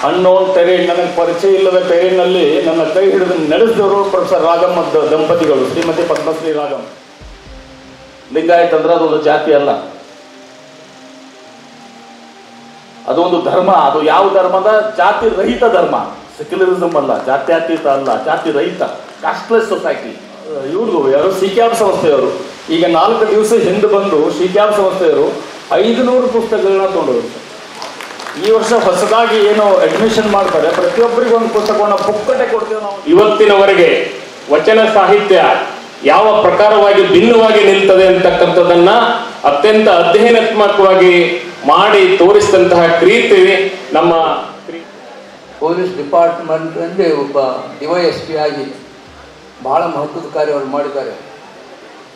Unknown terrain, ನನಗೆ ಪರಿಚಯ ಇಲ್ಲದ ಟೆರೇನ್ನಲ್ಲಿ ನನ್ನ ಕೈ ಹಿಡಿದು ನಡೆಸಿದವರು ಪ್ರೊಫೆಸರ್ ರಾಗಮ್ ದಂಪತಿಗಳು, ಶ್ರೀಮತಿ ಪದ್ಮಶ್ರೀ ರಾಗಮ್. ಲಿಂಗಾಯತ್ ಅಂದ್ರೆ ಅದೊಂದು ಜಾತಿ ಅಲ್ಲ, ಅದೊಂದು ಧರ್ಮ. ಅದು ಯಾವ ಧರ್ಮದ? ಜಾತಿ ರಹಿತ ಧರ್ಮ, ಸೆಕ್ಯುಲರಿಸಮ್ ಅಲ್ಲ, ಜಾತ್ಯತೀತ ಅಲ್ಲ, ಜಾತಿ ರಹಿತ, ಕಾಸ್ಟ್ಲೆಸ್ ಸೊಸೈಟಿ. ಇವ್ರಿಗೂ ಯಾರು ಸಿಕ್ಯಾಬ್ ಸಂಸ್ಥೆಯವರು ಈಗ 4 ದಿವಸ ಹಿಂದೆ ಬಂದು ಸಿಕ್ಯಾಬ್ ಸಂಸ್ಥೆಯವರು 500 ಪುಸ್ತಕಗಳನ್ನ ತೊಗೊಂಡವರು. ಈ ವರ್ಷ ಹೊಸದಾಗಿ ಏನು ಅಡ್ಮಿಷನ್ ಮಾಡ್ತಾರೆ, ಪ್ರತಿಯೊಬ್ಬರಿಗೂ ಒಂದು ಪುಸ್ತಕವನ್ನು ಪುಕ್ಕಟೆ ಕೊಡ್ತೇವೆ ನಾವು. ಇವತ್ತಿನವರೆಗೆ ವಚನ ಸಾಹಿತ್ಯ ಯಾವ ಪ್ರಕಾರವಾಗಿ ಭಿನ್ನವಾಗಿ ನಿಲ್ತದೆ ಅಂತಕ್ಕಂಥದ್ದನ್ನ ಅತ್ಯಂತ ಅಧ್ಯಯನಾತ್ಮಕವಾಗಿ ಮಾಡಿ ತೋರಿಸಿದಂತಹ ಕ್ರೀತಿ ನಮ್ಮ ಪೊಲೀಸ್ ಡಿಪಾರ್ಟ್ಮೆಂಟ್ ಅಲ್ಲಿ ಒಬ್ಬ DYSP ಆಗಿ ಬಹಳ ಮಹತ್ವದ ಕಾರ್ಯ ಅವರು ಮಾಡಿದ್ದಾರೆ.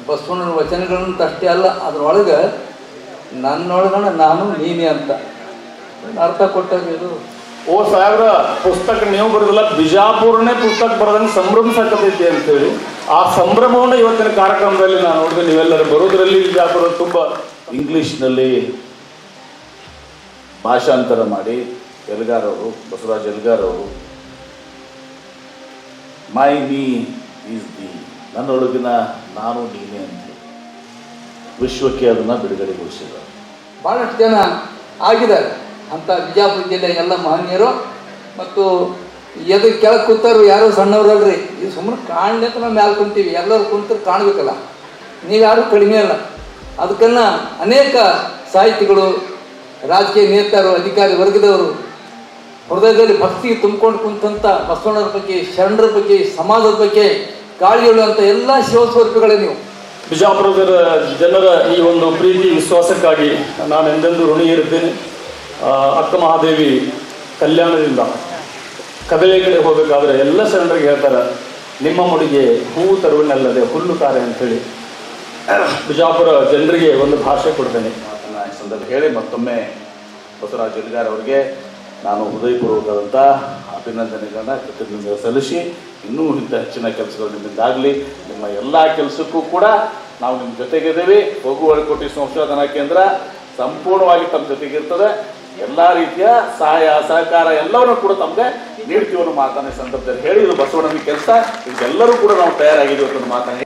ಬಸವಣ್ಣನ ವಚನಗಳಂತ ಅಷ್ಟೇ ಅಲ್ಲ, ಅದರೊಳಗೆ ನನ್ನೊಳಗಣ ನಾನು ನೀನೇ ಅಂತ ಅರ್ಥ ಕೊಟ್ಟಾಗ ಇದು ಓ ಸಾಹೇಬ್ರ ಪುಸ್ತಕ ನೀವು ಬರೋದಿಲ್ಲ, ಬಿಜಾಪುರನೇ ಪುಸ್ತಕ ಬರೋದಂಗೆ ಸಂಭ್ರಮ ಸಾಕತೈತಿ ಅಂತೇಳಿ ಆ ಸಂಭ್ರಮವನ್ನು ಇವತ್ತಿನ ಕಾರ್ಯಕ್ರಮದಲ್ಲಿ ನಾನು ನೋಡಿದೆ. ನೀವೆಲ್ಲರೂ ಬರೋದ್ರಲ್ಲಿ ಬಿಜಾಪುರ ತುಂಬ ಇಂಗ್ಲೀಷ್ನಲ್ಲಿ ಭಾಷಾಂತರ ಮಾಡಿ ಎಲ್ಗಾರ್ ಅವರು, ಬಸವರಾಜ್ ಎಲ್ಗಾರ್ ಅವರು, ಮೈ ಮೀ ಈಸ್ ದಿ, ನನ್ನೊಳಗಿನ ನಾನು ನೀನೇ ಅಂತ ವಿಶ್ವಕ್ಕೆ ಅದನ್ನು ಬಿಡುಗಡೆಗೊಳಿಸಿದ್ದಾರೆ. ಭಾಳಷ್ಟು ಜನ ಆಗಿದ್ದಾರೆ ಅಂತ ಬಿಜಾಪುರ ಜಿಲ್ಲೆಯ ಎಲ್ಲ ಮಹನೀಯರು. ಮತ್ತು ಎದು ಕೆಳಗೆ ಕೂತರು ಯಾರು ಸಣ್ಣವ್ರಲ್ರಿ, ಇದು ಸುಮ್ಮನೆ ಕಾಣಲಿ ಅಂತ ನಾವು ಮ್ಯಾಲೆ ಕುಂತೀವಿ, ಎಲ್ಲರೂ ಕುಂತರು ಕಾಣಬೇಕಲ್ಲ, ನೀವ್ಯಾರು ಕಡಿಮೆ ಅಲ್ಲ. ಅದಕ್ಕನ್ನ ಅನೇಕ ಸಾಹಿತಿಗಳು, ರಾಜಕೀಯ ನೇತಾರು, ಅಧಿಕಾರಿ ವರ್ಗದವರು ಹೃದಯದಲ್ಲಿ ಭಕ್ತಿಗೆ ತುಂಬಿಕೊಂಡು ಕುಂತಂಥ ಬಸವಣ್ಣರ ಬಗ್ಗೆ, ಶರಣರ ಬಗ್ಗೆ, ಸಮಾಜದ ಬಗ್ಗೆ ಕಾಳಜಿ ಹೇಳುವಂಥ ಎಲ್ಲ ಶಿವಸ್ವರೂಪಿಗಳೇ ನೀವು. ಬಿಜಾಪುರದ ಜನರ ಈ ಒಂದು ಪ್ರೀತಿ ವಿಶ್ವಾಸಕ್ಕಾಗಿ ನಾನು ಎಂದೆಂದೂ ಋಣಿ ಇರುತ್ತೇನೆ. ಅಕ್ಕ ಮಹಾದೇವಿ ಕಲ್ಯಾಣದಿಂದ ಕದಲೆ ಕಡೆ ಹೋಗಬೇಕಾದ್ರೆ ಎಲ್ಲ ಶರಣರಿಗೆ ಹೇಳ್ತಾರೆ, ನಿಮ್ಮ ಮುಡಿಗೆ ಹೂವು ತರುವನ್ನಲ್ಲದೆ ಹುಲ್ಲು ತಾರೆ ಅಂಥೇಳಿ. ಬಿಜಾಪುರ ಜನರಿಗೆ ಒಂದು ಭಾಷೆ ಕೊಡ್ತೇನೆ ಮಾತನ್ನು ಈ ಸಂದರ್ಭ ಹೇಳಿ ಮತ್ತೊಮ್ಮೆ ಬಸವರಾಜ್ ಎಲ್ಗಾರ್ ಅವರಿಗೆ ನಾನು ಹೃದಯಪೂರ್ವಕವಾದಂಥ ಅಭಿನಂದನೆಗಳನ್ನ ಕೃತಜ್ಞತೆ ಸಲ್ಲಿಸಿ, ಇನ್ನೂ ಇಂಥ ಹೆಚ್ಚಿನ ಕೆಲಸಗಳು ನಿಮ್ಮಿಂದಾಗಲಿ. ನಿಮ್ಮ ಎಲ್ಲ ಕೆಲಸಕ್ಕೂ ಕೂಡ ನಾವು ನಿಮ್ಮ ಜೊತೆಗಿದ್ದೇವೆ. ಹೋಗುವಳಕೋಟೆ ಸಂಶೋಧನಾ ಕೇಂದ್ರ ಸಂಪೂರ್ಣವಾಗಿ ತಮ್ಮ ಜೊತೆಗಿರ್ತದೆ. ಎಲ್ಲ ರೀತಿಯ ಸಹಾಯ ಸಹಕಾರ ಎಲ್ಲವನ್ನೂ ಕೂಡ ತಮಗೆ ನೀಡ್ತೀವಿ ಅನ್ನೋ ಮಾತನ್ನ ಈ ಸಂದರ್ಭದಲ್ಲಿ ಹೇಳಿ, ಇದು ಬಸವಣ್ಣನ ಕೆಲಸ, ಇದೆಲ್ಲರೂ ಕೂಡ ನಾವು ತಯಾರಾಗಿದ್ದೀವಿ ಅನ್ನೋ ಮಾತನ್ನ.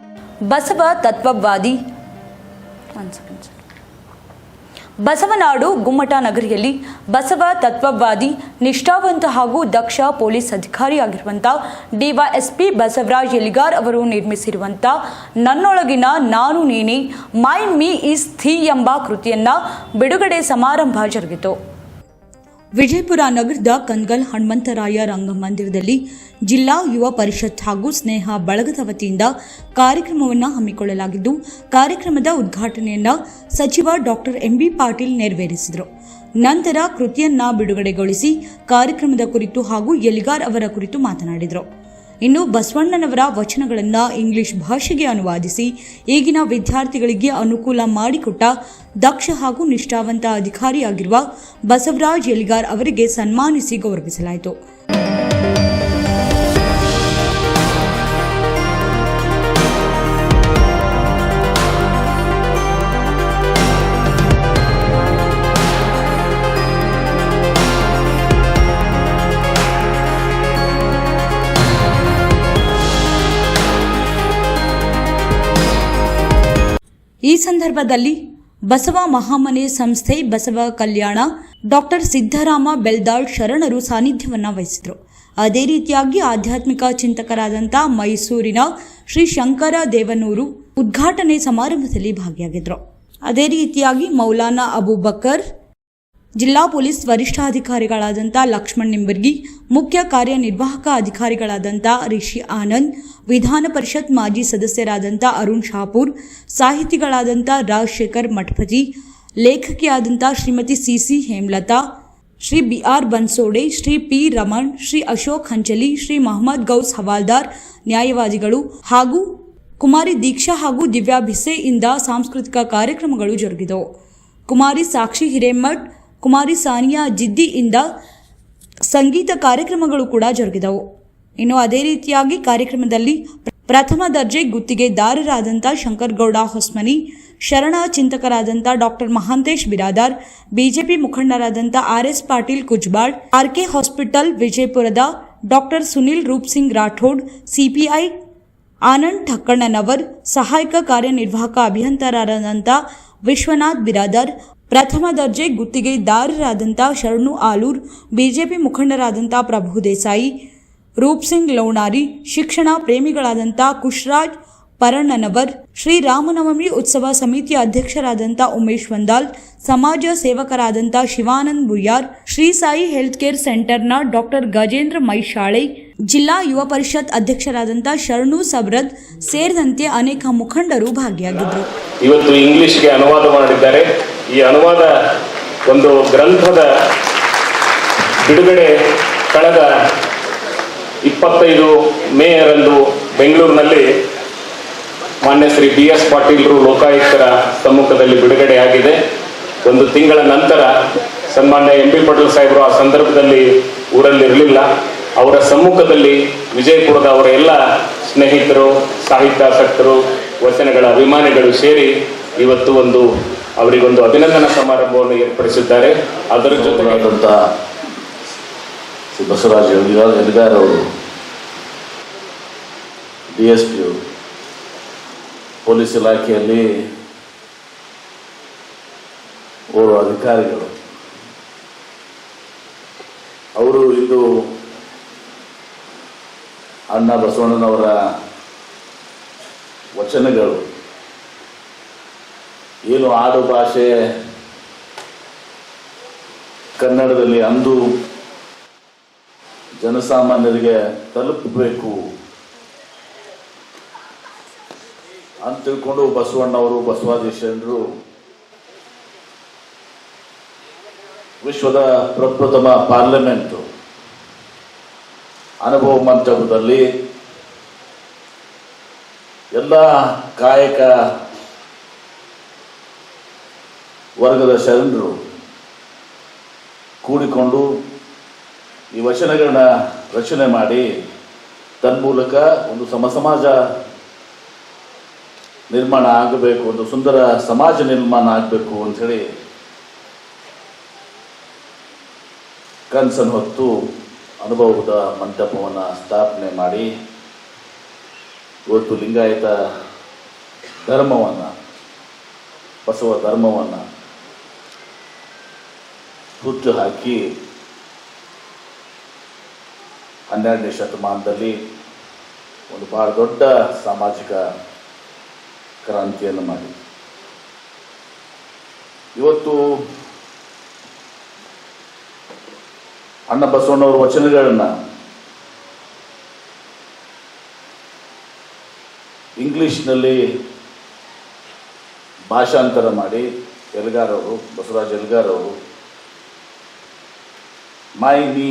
ಬಸವ ತತ್ವವಾದಿ ಬಸವನಾಡು ಗುಮ್ಮಟ ನಗರಿಯಲ್ಲಿ ಬಸವ ತತ್ವವಾದಿ, ನಿಷ್ಠಾವಂತ ಹಾಗೂ ದಕ್ಷ ಪೊಲೀಸ್ ಅಧಿಕಾರಿಯಾಗಿರುವಂಥ DYSP ಬಸವರಾಜ್ ಎಲಿಗಾರ್ ಅವರು ನಿರ್ಮಿಸಿರುವಂಥ ನನ್ನೊಳಗಿನ ನಾನು ನೀನೇ, ಮೈ ಮೀ ಈಸ್ ಥೀ ಎಂಬ ಕೃತಿಯನ್ನು ಬಿಡುಗಡೆ ಸಮಾರಂಭ ಜರುಗಿತು. ವಿಜಯಪುರ ನಗರದ ಕನ್ಗಲ್ ಹನುಮಂತರಾಯ ರಂಗಮಂದಿರದಲ್ಲಿ ಜಿಲ್ಲಾ ಯುವ ಪರಿಷತ್ ಹಾಗೂ ಸ್ನೇಹ ಬಳಗದ ವತಿಯಿಂದ ಕಾರ್ಯಕ್ರಮವನ್ನು ಹಮ್ಮಿಕೊಳ್ಳಲಾಗಿದ್ದು, ಕಾರ್ಯಕ್ರಮದ ಉದ್ಘಾಟನೆಯನ್ನು ಸಚಿವ ಡಾಕ್ಟರ್ MB ಪಾಟೀಲ್ ನೆರವೇರಿಸಿದರು. ನಂತರ ಕೃತಿಯನ್ನ ಬಿಡುಗಡೆಗೊಳಿಸಿ ಕಾರ್ಯಕ್ರಮದ ಕುರಿತು ಹಾಗೂ ಎಲಿಗಾರ್ ಅವರ ಕುರಿತು ಮಾತನಾಡಿದರು. ಇನ್ನು ಬಸವಣ್ಣನವರ ವಚನಗಳನ್ನು ಇಂಗ್ಲಿಷ್ ಭಾಷೆಗೆ ಅನುವಾದಿಸಿ ಈಗಿನ ವಿದ್ಯಾರ್ಥಿಗಳಿಗೆ ಅನುಕೂಲ ಮಾಡಿಕೊಟ್ಟ ದಕ್ಷ ಹಾಗೂ ನಿಷ್ಠಾವಂತ ಅಧಿಕಾರಿಯಾಗಿರುವ ಬಸವರಾಜ್ ಎಲಿಗಾರ್ ಅವರಿಗೆ ಸನ್ಮಾನಿಸಿ ಗೌರವಿಸಲಾಯಿತು. ಈ ಸಂದರ್ಭದಲ್ಲಿ ಬಸವ ಮಹಾಮನೆ ಸಂಸ್ಥೆ ಬಸವ ಕಲ್ಯಾಣ ಡಾಕ್ಟರ್ ಸಿದ್ದರಾಮ ಬೆಲ್ದಾಳ್ ಶರಣರು ಸಾನ್ನಿಧ್ಯವನ್ನ ವಹಿಸಿದರು. ಅದೇ ರೀತಿಯಾಗಿ ಆಧ್ಯಾತ್ಮಿಕ ಚಿಂತಕರಾದಂಥ ಮೈಸೂರಿನ ಶ್ರೀ ಶಂಕರ ದೇವನೂರು ಉದ್ಘಾಟನೆ ಸಮಾರಂಭದಲ್ಲಿ ಭಾಗಿಯಾಗಿದ್ದರು. ಅದೇ ರೀತಿಯಾಗಿ ಮೌಲಾನಾ ಅಬೂಬಕರ್, ಜಿಲ್ಲಾ ಪೊಲೀಸ್ ವರಿಷ್ಠಾಧಿಕಾರಿಗಳಾದಂಥ ಲಕ್ಷ್ಮಣ್ ನಿಂಬರ್ಗಿ, ಮುಖ್ಯ ಕಾರ್ಯನಿರ್ವಾಹಕ ಅಧಿಕಾರಿಗಳಾದಂಥ ರಿಷಿ ಆನಂದ್, ವಿಧಾನ ಪರಿಷತ್ ಮಾಜಿ ಸದಸ್ಯರಾದಂಥ ಅರುಣ್ ಶಾಪೂರ್, ಸಾಹಿತಿಗಳಾದಂಥ ರಾಜಶೇಖರ್ ಮಠಪತಿ, ಲೇಖಕಿಯಾದಂಥ Shrimati CC Hemalatha, Shri BR Bansode, Shri P Raman, Shri Ashok Hanchali, Shri Mohammed Gous Havaldar ನ್ಯಾಯವಾದಿಗಳು ಹಾಗೂ ಕುಮಾರಿ ದೀಕ್ಷಾ ಹಾಗೂ ದಿವ್ಯಾ ಭಿಸೆ ಇಂದ ಸಾಂಸ್ಕೃತಿಕ ಕಾರ್ಯಕ್ರಮಗಳು ಜರುಗಿದವು. ಕುಮಾರಿ ಸಾಕ್ಷಿ ಹಿರೇಮಠ್, ಕುಮಾರಿ ಸಾನಿಯಾ ಜಿದ್ದಿ ಇಂದ ಸಂಗೀತ ಕಾರ್ಯಕ್ರಮಗಳು ಕೂಡ ಜರುಗಿದವು. ಇನ್ನು ಅದೇ ರೀತಿಯಾಗಿ ಕಾರ್ಯಕ್ರಮದಲ್ಲಿ ಪ್ರಥಮ ದರ್ಜೆ ಗುತ್ತಿಗೆದಾರರಾದಂಥ ಶಂಕರಗೌಡ ಹೊಸ್ಮನಿ, ಶರಣ ಚಿಂತಕರಾದಂಥ ಡಾಕ್ಟರ್ ಮಹಾಂತೇಶ್ ಬಿರಾದಾರ್, ಬಿಜೆಪಿ ಮುಖಂಡರಾದಂಥ RS Patil Kujbal, RK hospital ವಿಜಯಪುರದ ಡಾಕ್ಟರ್ ಸುನಿಲ್ ರೂಪ್ ಸಿಂಗ್ ರಾಠೋಡ್, CPI ಆನಂದ್ ಠಕ್ಕಣ್ಣನವರ್, ಸಹಾಯಕ ಕಾರ್ಯನಿರ್ವಾಹಕ ಅಭಿಯಂತರರಾದಂಥ ವಿಶ್ವನಾಥ್ ಬಿರಾದಾರ್, ಪ್ರಥಮ ದರ್ಜೆ ಗುತ್ತಿಗೆದಾರರಾದಂಥ ಶರಣು ಆಲೂರ್, ಬಿಜೆಪಿ ಮುಖಂಡರಾದಂಥ ಪ್ರಭು ದೇಸಾಯಿ, ರೂಪ್ ಸಿಂಗ್ ಲೌಣಾರಿ, ಶಿಕ್ಷಣ ಪ್ರೇಮಿಗಳಾದಂಥ ಕುಶ್ರಾಜ್ ಪರಣ್ಣನವರ್, ಶ್ರೀರಾಮನವಮಿ ಉತ್ಸವ ಸಮಿತಿಯ ಅಧ್ಯಕ್ಷರಾದಂಥ ಉಮೇಶ್ ವಂದಾಲ್, ಸಮಾಜ ಸೇವಕರಾದಂಥ ಶಿವಾನಂದ್ ಬುಯ್ಯಾರ್, ಶ್ರೀ ಸಾಯಿ ಹೆಲ್ತ್ ಕೇರ್ ಸೆಂಟರ್ನ ಡಾಕ್ಟರ್ ಗಜೇಂದ್ರ ಮೈಶಾಳೆ, ಜಿಲ್ಲಾ ಯುವ ಪರಿಷತ್ ಅಧ್ಯಕ್ಷರಾದಂಥ ಶರಣು ಸಬ್ರದ್ ಸೇರಿದಂತೆ ಅನೇಕ ಮುಖಂಡರು ಭಾಗಿಯಾಗಿದ್ದರು. ಇವತ್ತು ಇಂಗ್ಲಿಷ್ಗೆ ಅನುವಾದ ಮಾಡಿದ್ದಾರೆ. ಈ ಅನುವಾದ ಒಂದು ಗ್ರಂಥದ ಬಿಡುಗಡೆ ಕಳೆದ 25 ಮೇರಂದು ಬೆಂಗಳೂರಿನಲ್ಲಿ ಮಾನ್ಯ ಶ್ರೀ BS ಪಾಟೀಲ್ರು ಲೋಕಾಯುಕ್ತರ ಸಮ್ಮುಖದಲ್ಲಿ ಬಿಡುಗಡೆಯಾಗಿದೆ. ಒಂದು ತಿಂಗಳ ನಂತರ ಸನ್ಮಾನ್ಯ MB ಪಾಟೀಲ್ ಸಾಹೇಬರು ಆ ಸಂದರ್ಭದಲ್ಲಿ ಊರಲ್ಲಿರಲಿಲ್ಲ. ಅವರ ಸಮ್ಮುಖದಲ್ಲಿ ವಿಜಯಪುರದ ಅವರ ಎಲ್ಲ ಸ್ನೇಹಿತರು, ಸಾಹಿತ್ಯಾಸಕ್ತರು, ವಚನಗಳ ಅಭಿಮಾನಿಗಳು ಸೇರಿ ಇವತ್ತು ಅವರಿಗೊಂದು ಅಭಿನಂದನಾ ಸಮಾರಂಭವನ್ನು ಏರ್ಪಡಿಸಿದ್ದಾರೆ. ಅದರ ಜೊತೆಗಾದಂಥ ಶ್ರೀ ಬಸವರಾಜ ಎಲ್ಗಾರ್ ಅವರು, DSP ಅವರು, ಪೊಲೀಸ್ ಇಲಾಖೆಯಲ್ಲಿ ಓರ್ವ ಅಧಿಕಾರಿಗಳು, ಅವರು ಇಂದು ಅಣ್ಣ ಬಸವಣ್ಣನವರ ವಚನಗಳು ಏನು ಆಡು ಭಾಷೆ ಕನ್ನಡದಲ್ಲಿ ಅಂದು ಜನಸಾಮಾನ್ಯರಿಗೆ ತಲುಪಬೇಕು ಅಂತ ತಿಳ್ಕೊಂಡು ಬಸವಣ್ಣವರು, ಬಸವಾದಿ ಶರಣರು ವಿಶ್ವದ ಪ್ರಪ್ರಥಮ ಪಾರ್ಲಿಮೆಂಟು ಅನುಭವ ಮಂಟಪದಲ್ಲಿ ಎಲ್ಲ ಕಾಯಕ ವರ್ಗದ ಶರಣರು ಕೂಡಿಕೊಂಡು ಈ ವಚನಗಳನ್ನ ರಚನೆ ಮಾಡಿ ತನ್ಮೂಲಕ ಒಂದು ಸಮಾಜ ನಿರ್ಮಾಣ ಆಗಬೇಕು, ಒಂದು ಸುಂದರ ಸಮಾಜ ನಿರ್ಮಾಣ ಆಗಬೇಕು ಅಂಥೇಳಿ ಕನಸನ್ನು ಹೊತ್ತು ಅನುಭವದ ಮಂಟಪವನ್ನು ಸ್ಥಾಪನೆ ಮಾಡಿ ಇವತ್ತು ಲಿಂಗಾಯತ ಧರ್ಮವನ್ನು, ಬಸವ ಧರ್ಮವನ್ನು ಹುಟ್ಟು ಹಾಕಿ 12ನೇ ಶತಮಾನದಲ್ಲಿ ಒಂದು ಬಹಳ ದೊಡ್ಡ ಸಾಮಾಜಿಕ ಕ್ರಾಂತಿಯನ್ನು ಮಾಡಿ ಇವತ್ತು ಅಣ್ಣ ಬಸವಣ್ಣವರ ವಚನಗಳನ್ನು ಇಂಗ್ಲಿಷ್ನಲ್ಲಿ ಭಾಷಾಂತರ ಮಾಡಿ ಎಲ್ಗಾರ್ ಅವರು, ಬಸವರಾಜ್ ಎಲ್ಗಾರ್ ಅವರು ಮೈ ನೀ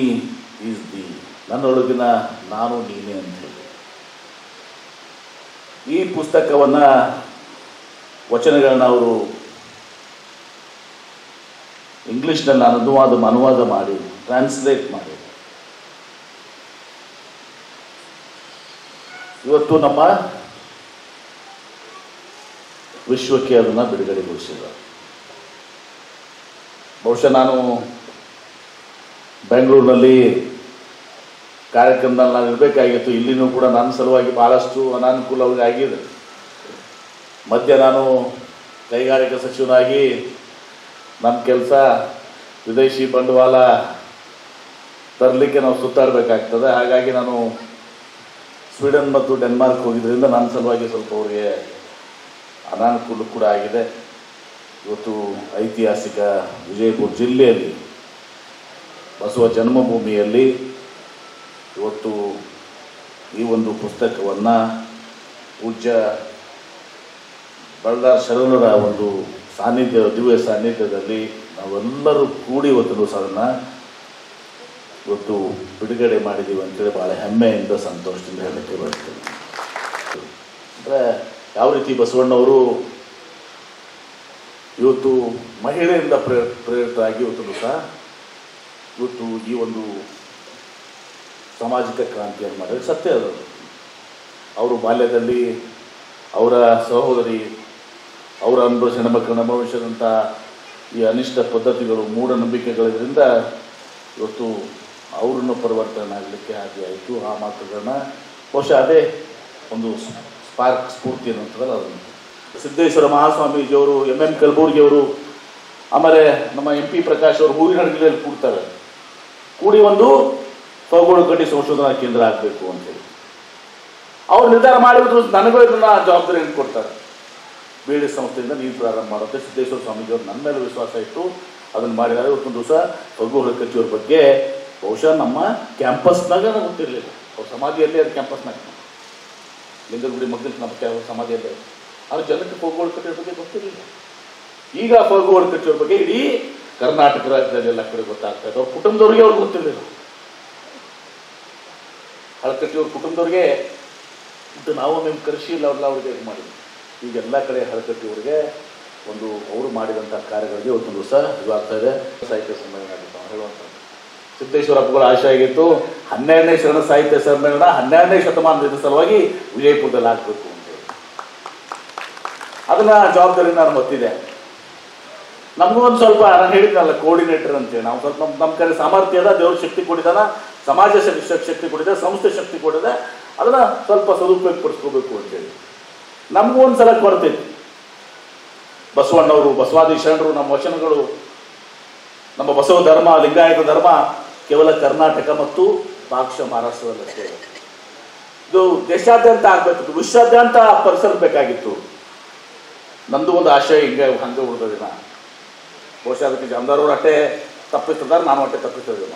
ಈಸ್ ದಿ, ನನ್ನೊಳಗಿನ ನಾನು ನೀನೇ ಅಂತ ಹೇಳಿ ಈ ಪುಸ್ತಕವನ್ನು ವಚನಗಳನ್ನ ಅವರು ಇಂಗ್ಲಿಷ್ನಲ್ಲಿ ಅನುವಾದ ಮಾಡಿ ಟ್ರಾನ್ಸ್ಲೇಟ್ ಮಾಡಿ ಇವತ್ತು ನಮ್ಮ ವಿಶ್ವಕ್ಕೆ ಅದನ್ನು ಬಿಡುಗಡೆಗೊಳಿಸಿದ್ದಾರೆ. ಬಹುಶಃ ನಾನು ಬೆಂಗಳೂರಿನಲ್ಲಿ ಕಾರ್ಯಕ್ರಮದಲ್ಲಿ ನಾನು ಇರಬೇಕಾಗಿತ್ತು. ಇಲ್ಲಿನೂ ಕೂಡ ನನ್ನ ಸಲುವಾಗಿ ಭಾಳಷ್ಟು ಅನಾನುಕೂಲವಾಗಿ ಆಗಿದೆ. ಮಧ್ಯ ನಾನು ಕೈಗಾರಿಕಾ ಸಚಿವನಾಗಿ ನಮ್ಮ ಕೆಲಸ ವಿದೇಶಿ ಬಂಡವಾಳ ತರಲಿಕ್ಕೆ ನಾವು ಸುತ್ತಾಡಬೇಕಾಗ್ತದೆ. ಹಾಗಾಗಿ ನಾನು ಸ್ವೀಡನ್ ಮತ್ತು ಡೆನ್ಮಾರ್ಕ್ ಹೋಗಿದ್ದರಿಂದ ನನ್ನ ಸಲುವಾಗಿ ಸ್ವಲ್ಪ ಅವರಿಗೆ ಅನಾನುಕೂಲ ಕೂಡ ಆಗಿದೆ. ಇವತ್ತು ಐತಿಹಾಸಿಕ ವಿಜಯಪುರ ಜಿಲ್ಲೆಯಲ್ಲಿ ಬಸವ ಜನ್ಮಭೂಮಿಯಲ್ಲಿ ಇವತ್ತು ಈ ಒಂದು ಪುಸ್ತಕವನ್ನು ಪೂಜ್ಯ ಬಲ್ದಾರ್ ಶರಣರ ಒಂದು ದಿವ್ಯ ಸಾನ್ನಿಧ್ಯದಲ್ಲಿ ನಾವೆಲ್ಲರೂ ಕೂಡಿ ಅದನ್ನು ಇವತ್ತು ಬಿಡುಗಡೆ ಮಾಡಿದ್ದೀವಿ ಅಂತೇಳಿ ಭಾಳ ಹೆಮ್ಮೆಯಿಂದ ಸಂತೋಷದಿಂದ ಹೇಳಕ್ಕೆ ಬರ್ತೇನೆ. ಅಂದರೆ ಯಾವ ರೀತಿ ಬಸವಣ್ಣವರು ಇವತ್ತು ಮಹಿಳೆಯಿಂದ ಪ್ರೇರಿತರಾಗಿ ಇವತ್ತು ಈ ಒಂದು ಸಾಮಾಜಿಕ ಕ್ರಾಂತಿಯನ್ನು ಮಾಡಿದ್ರೆ ಸತ್ಯ ಅದು. ಅವರು ಬಾಲ್ಯದಲ್ಲಿ ಅವರ ಸಹೋದರಿ ಅವರ ಅನುಭವಿಸಿ ಹೆಣ್ಮಕ್ಳನ್ನ ಅನುಭವಿಸಿದಂಥ ಈ ಅನಿಷ್ಟ ಪದ್ಧತಿಗಳು ಮೂಢನಂಬಿಕೆಗಳಿಂದ ಇವತ್ತು ಅವ್ರನ್ನ ಪರಿವರ್ತನೆ ಆಗಲಿಕ್ಕೆ ಹಾಗೆ ಆಯಿತು. ಆ ಮಾತುಗಳನ್ನ ಬಹುಶಃ ಅದೇ ಒಂದು ಸ್ಫೂರ್ತಿ ಅನ್ನುವಂಥದ್ದಲ್ಲ. ಅದನ್ನು ಸಿದ್ದೇಶ್ವರ ಮಹಾಸ್ವಾಮೀಜಿಯವರು, MM ಕಲಬುರ್ಗಿಯವರು, ಆಮೇಲೆ ನಮ್ಮ MP ಪ್ರಕಾಶ್ ಅವರು ಹೂವಿನ ಹಡಗಲಿಯಲ್ಲಿ ಕೂಡ್ತಾರೆ. ಕೂಡಿ ಒಂದು ಖಗೋಳಕಟ್ಟಿ ಸಂಶೋಧನಾ ಕೇಂದ್ರ ಆಗಬೇಕು ಅಂತೇಳಿ ಅವ್ರು ನಿರ್ಧಾರ ಮಾಡಿದ್ರು. ನನಗೂ ಇದನ್ನ ಜವಾಬ್ದಾರಿಯನ್ನು ಕೊಡ್ತಾರೆ. ಬೇಡಿ ಸಂಸ್ಥೆಯಿಂದ ನೀರು ಪ್ರಾರಂಭ ಮಾಡುತ್ತೆ ಸಿದ್ದೇಶ್ವರ ಸ್ವಾಮೀಜಿಯವರು ನನ್ನ ಮೇಲೆ ವಿಶ್ವಾಸ ಇಟ್ಟು ಅದನ್ನು ಮಾಡಿದ್ದಾರೆ. ಇವತ್ತೊಂದು ದಿವಸ ಖಗೋಳಕಟ್ಟಿಯವ್ರ ಬಗ್ಗೆ ಬಹುಶಃ ನಮ್ಮ ಕ್ಯಾಂಪಸ್ನಾಗ ನನಗೆ ಗೊತ್ತಿರಲಿಲ್ಲ. ಅವ್ರ ಸಮಾಧಿಯಲ್ಲೇ ಅದು ಕ್ಯಾಂಪಸ್ನಾಗ ಲಿಂಗಗುಡಿ ಮಗ್ಗಲ್ ನಮ್ಮ ಸಮಾಧಿಯಲ್ಲೇ ಅವ್ರ ಜನಕ್ಕೆ ಖಗೋಳಕಟ್ಟಿಯವ್ರ ಬಗ್ಗೆ ಗೊತ್ತಿರಲಿಲ್ಲ. ಈಗ ಖಗೋಳಕಟ್ಟಿಯವ್ರ ಬಗ್ಗೆ ಇಡೀ ಕರ್ನಾಟಕ ರಾಜ್ಯದಲ್ಲಿ ಎಲ್ಲ ಕಡೆ ಗೊತ್ತಾಗ್ತಾ ಇದೆ. ಅವ್ರ ಕುಟುಂಬದವ್ರಿಗೆ ಅವ್ರಿಗೆ ಗೊತ್ತಿರಲಿಲ್ಲ. ಹಳಕಟ್ಟಿಯವ್ರ ಕುಟುಂಬದವ್ರಿಗೆ ನಾವು మేము ಕರೆಸಿ ಇಲ್ಲ ಅವ್ರಿಗೆ ಇದು ಮಾಡಿದ್ವಿ. ಈಗ ಎಲ್ಲ ಕಡೆ ಹಳಕಟ್ಟಿಯವ್ರಿಗೆ ಒಂದು ಅವರು ಮಾಡಿದಂಥ ಕಾರ್ಯಗಳಿಗೆ ಇವತ್ತೊಂದು ದಿವಸ ಇದಾಗ್ತಾ ಇದೆ. ಸಾಹಿತ್ಯ ಸಮ್ಮೇಳನ ಆಗಿತ್ತು ಹೇಳುವಂಥದ್ದು. ಸಿದ್ದೇಶ್ವರ ಹಬ್ಬಗಳ ಆಶೆ ಆಗಿತ್ತು 12ನೇ ಶರಣ ಸಾಹಿತ್ಯ ಸಮ್ಮೇಳನ 12ನೇ ಶತಮಾನದ ಸಲುವಾಗಿ ವಿಜಯಪುರದಲ್ಲಿ ಆಗಬೇಕು ಅಂತೇಳಿ ಅದನ್ನ ಜವಾಬ್ದಾರಿ ನಾನು ಹೊತ್ತಿದೆ. ನಮಗೂ ಒಂದು ಸ್ವಲ್ಪ ನಾನು ಹೇಳಿದ್ನಲ್ಲ ಕೋಆರ್ಡಿನೇಟರ್ ಅಂತೇಳಿ, ನಾವು ಸ್ವಲ್ಪ ನಮ್ಮ ಕಡೆ ಸಾಮರ್ಥ್ಯ ಅದ, ದೇವ್ರ ಶಕ್ತಿ ಕೊಟ್ಟಿದ್ದಾನ, ಸಮಾಜ ಶಕ್ತಿ ಕೊಟ್ಟಿದೆ, ಸಂಸ್ಥೆ ಶಕ್ತಿ ಕೊಟ್ಟಿದೆ, ಅದನ್ನ ಸ್ವಲ್ಪ ಸದುಪಯೋಗ ಪಡಿಸ್ಕೋಬೇಕು ಅಂತೇಳಿ ನಮಗೂ ಒಂದು ಸಲ ಬರ್ತೈತಿ. ಬಸವಣ್ಣವರು, ಬಸವಾದಿ ಶರಣರು, ನಮ್ಮ ವಚನಗಳು, ನಮ್ಮ ಬಸವ ಧರ್ಮ, ಲಿಂಗಾಯತ ಧರ್ಮ ಕೇವಲ ಕರ್ನಾಟಕ ಮತ್ತು ಭಾಗಶಃ ಮಹಾರಾಷ್ಟ್ರದಲ್ಲಷ್ಟೇ. ಇದು ದೇಶಾದ್ಯಂತ ಆಗ್ಬೇಕಿತ್ತು, ವಿಶ್ವಾದ್ಯಂತ ಪರಿಸರಬೇಕಾಗಿತ್ತು. ನಮ್ದು ಒಂದು ಆಶಯ ಹಂಗೆ ಉಳಿದಿನ. ಬಹುಶಃ ಅದಕ್ಕೆ ಜಾಮದಾರವ್ರು ಅಟ್ಟೆ ತಪ್ಪಿಸ್ತಿದ್ದಾರೆ, ನಾನು ಅಟ್ಟೆ ತಪ್ಪಿಸ್ತಿದ್ದೆ.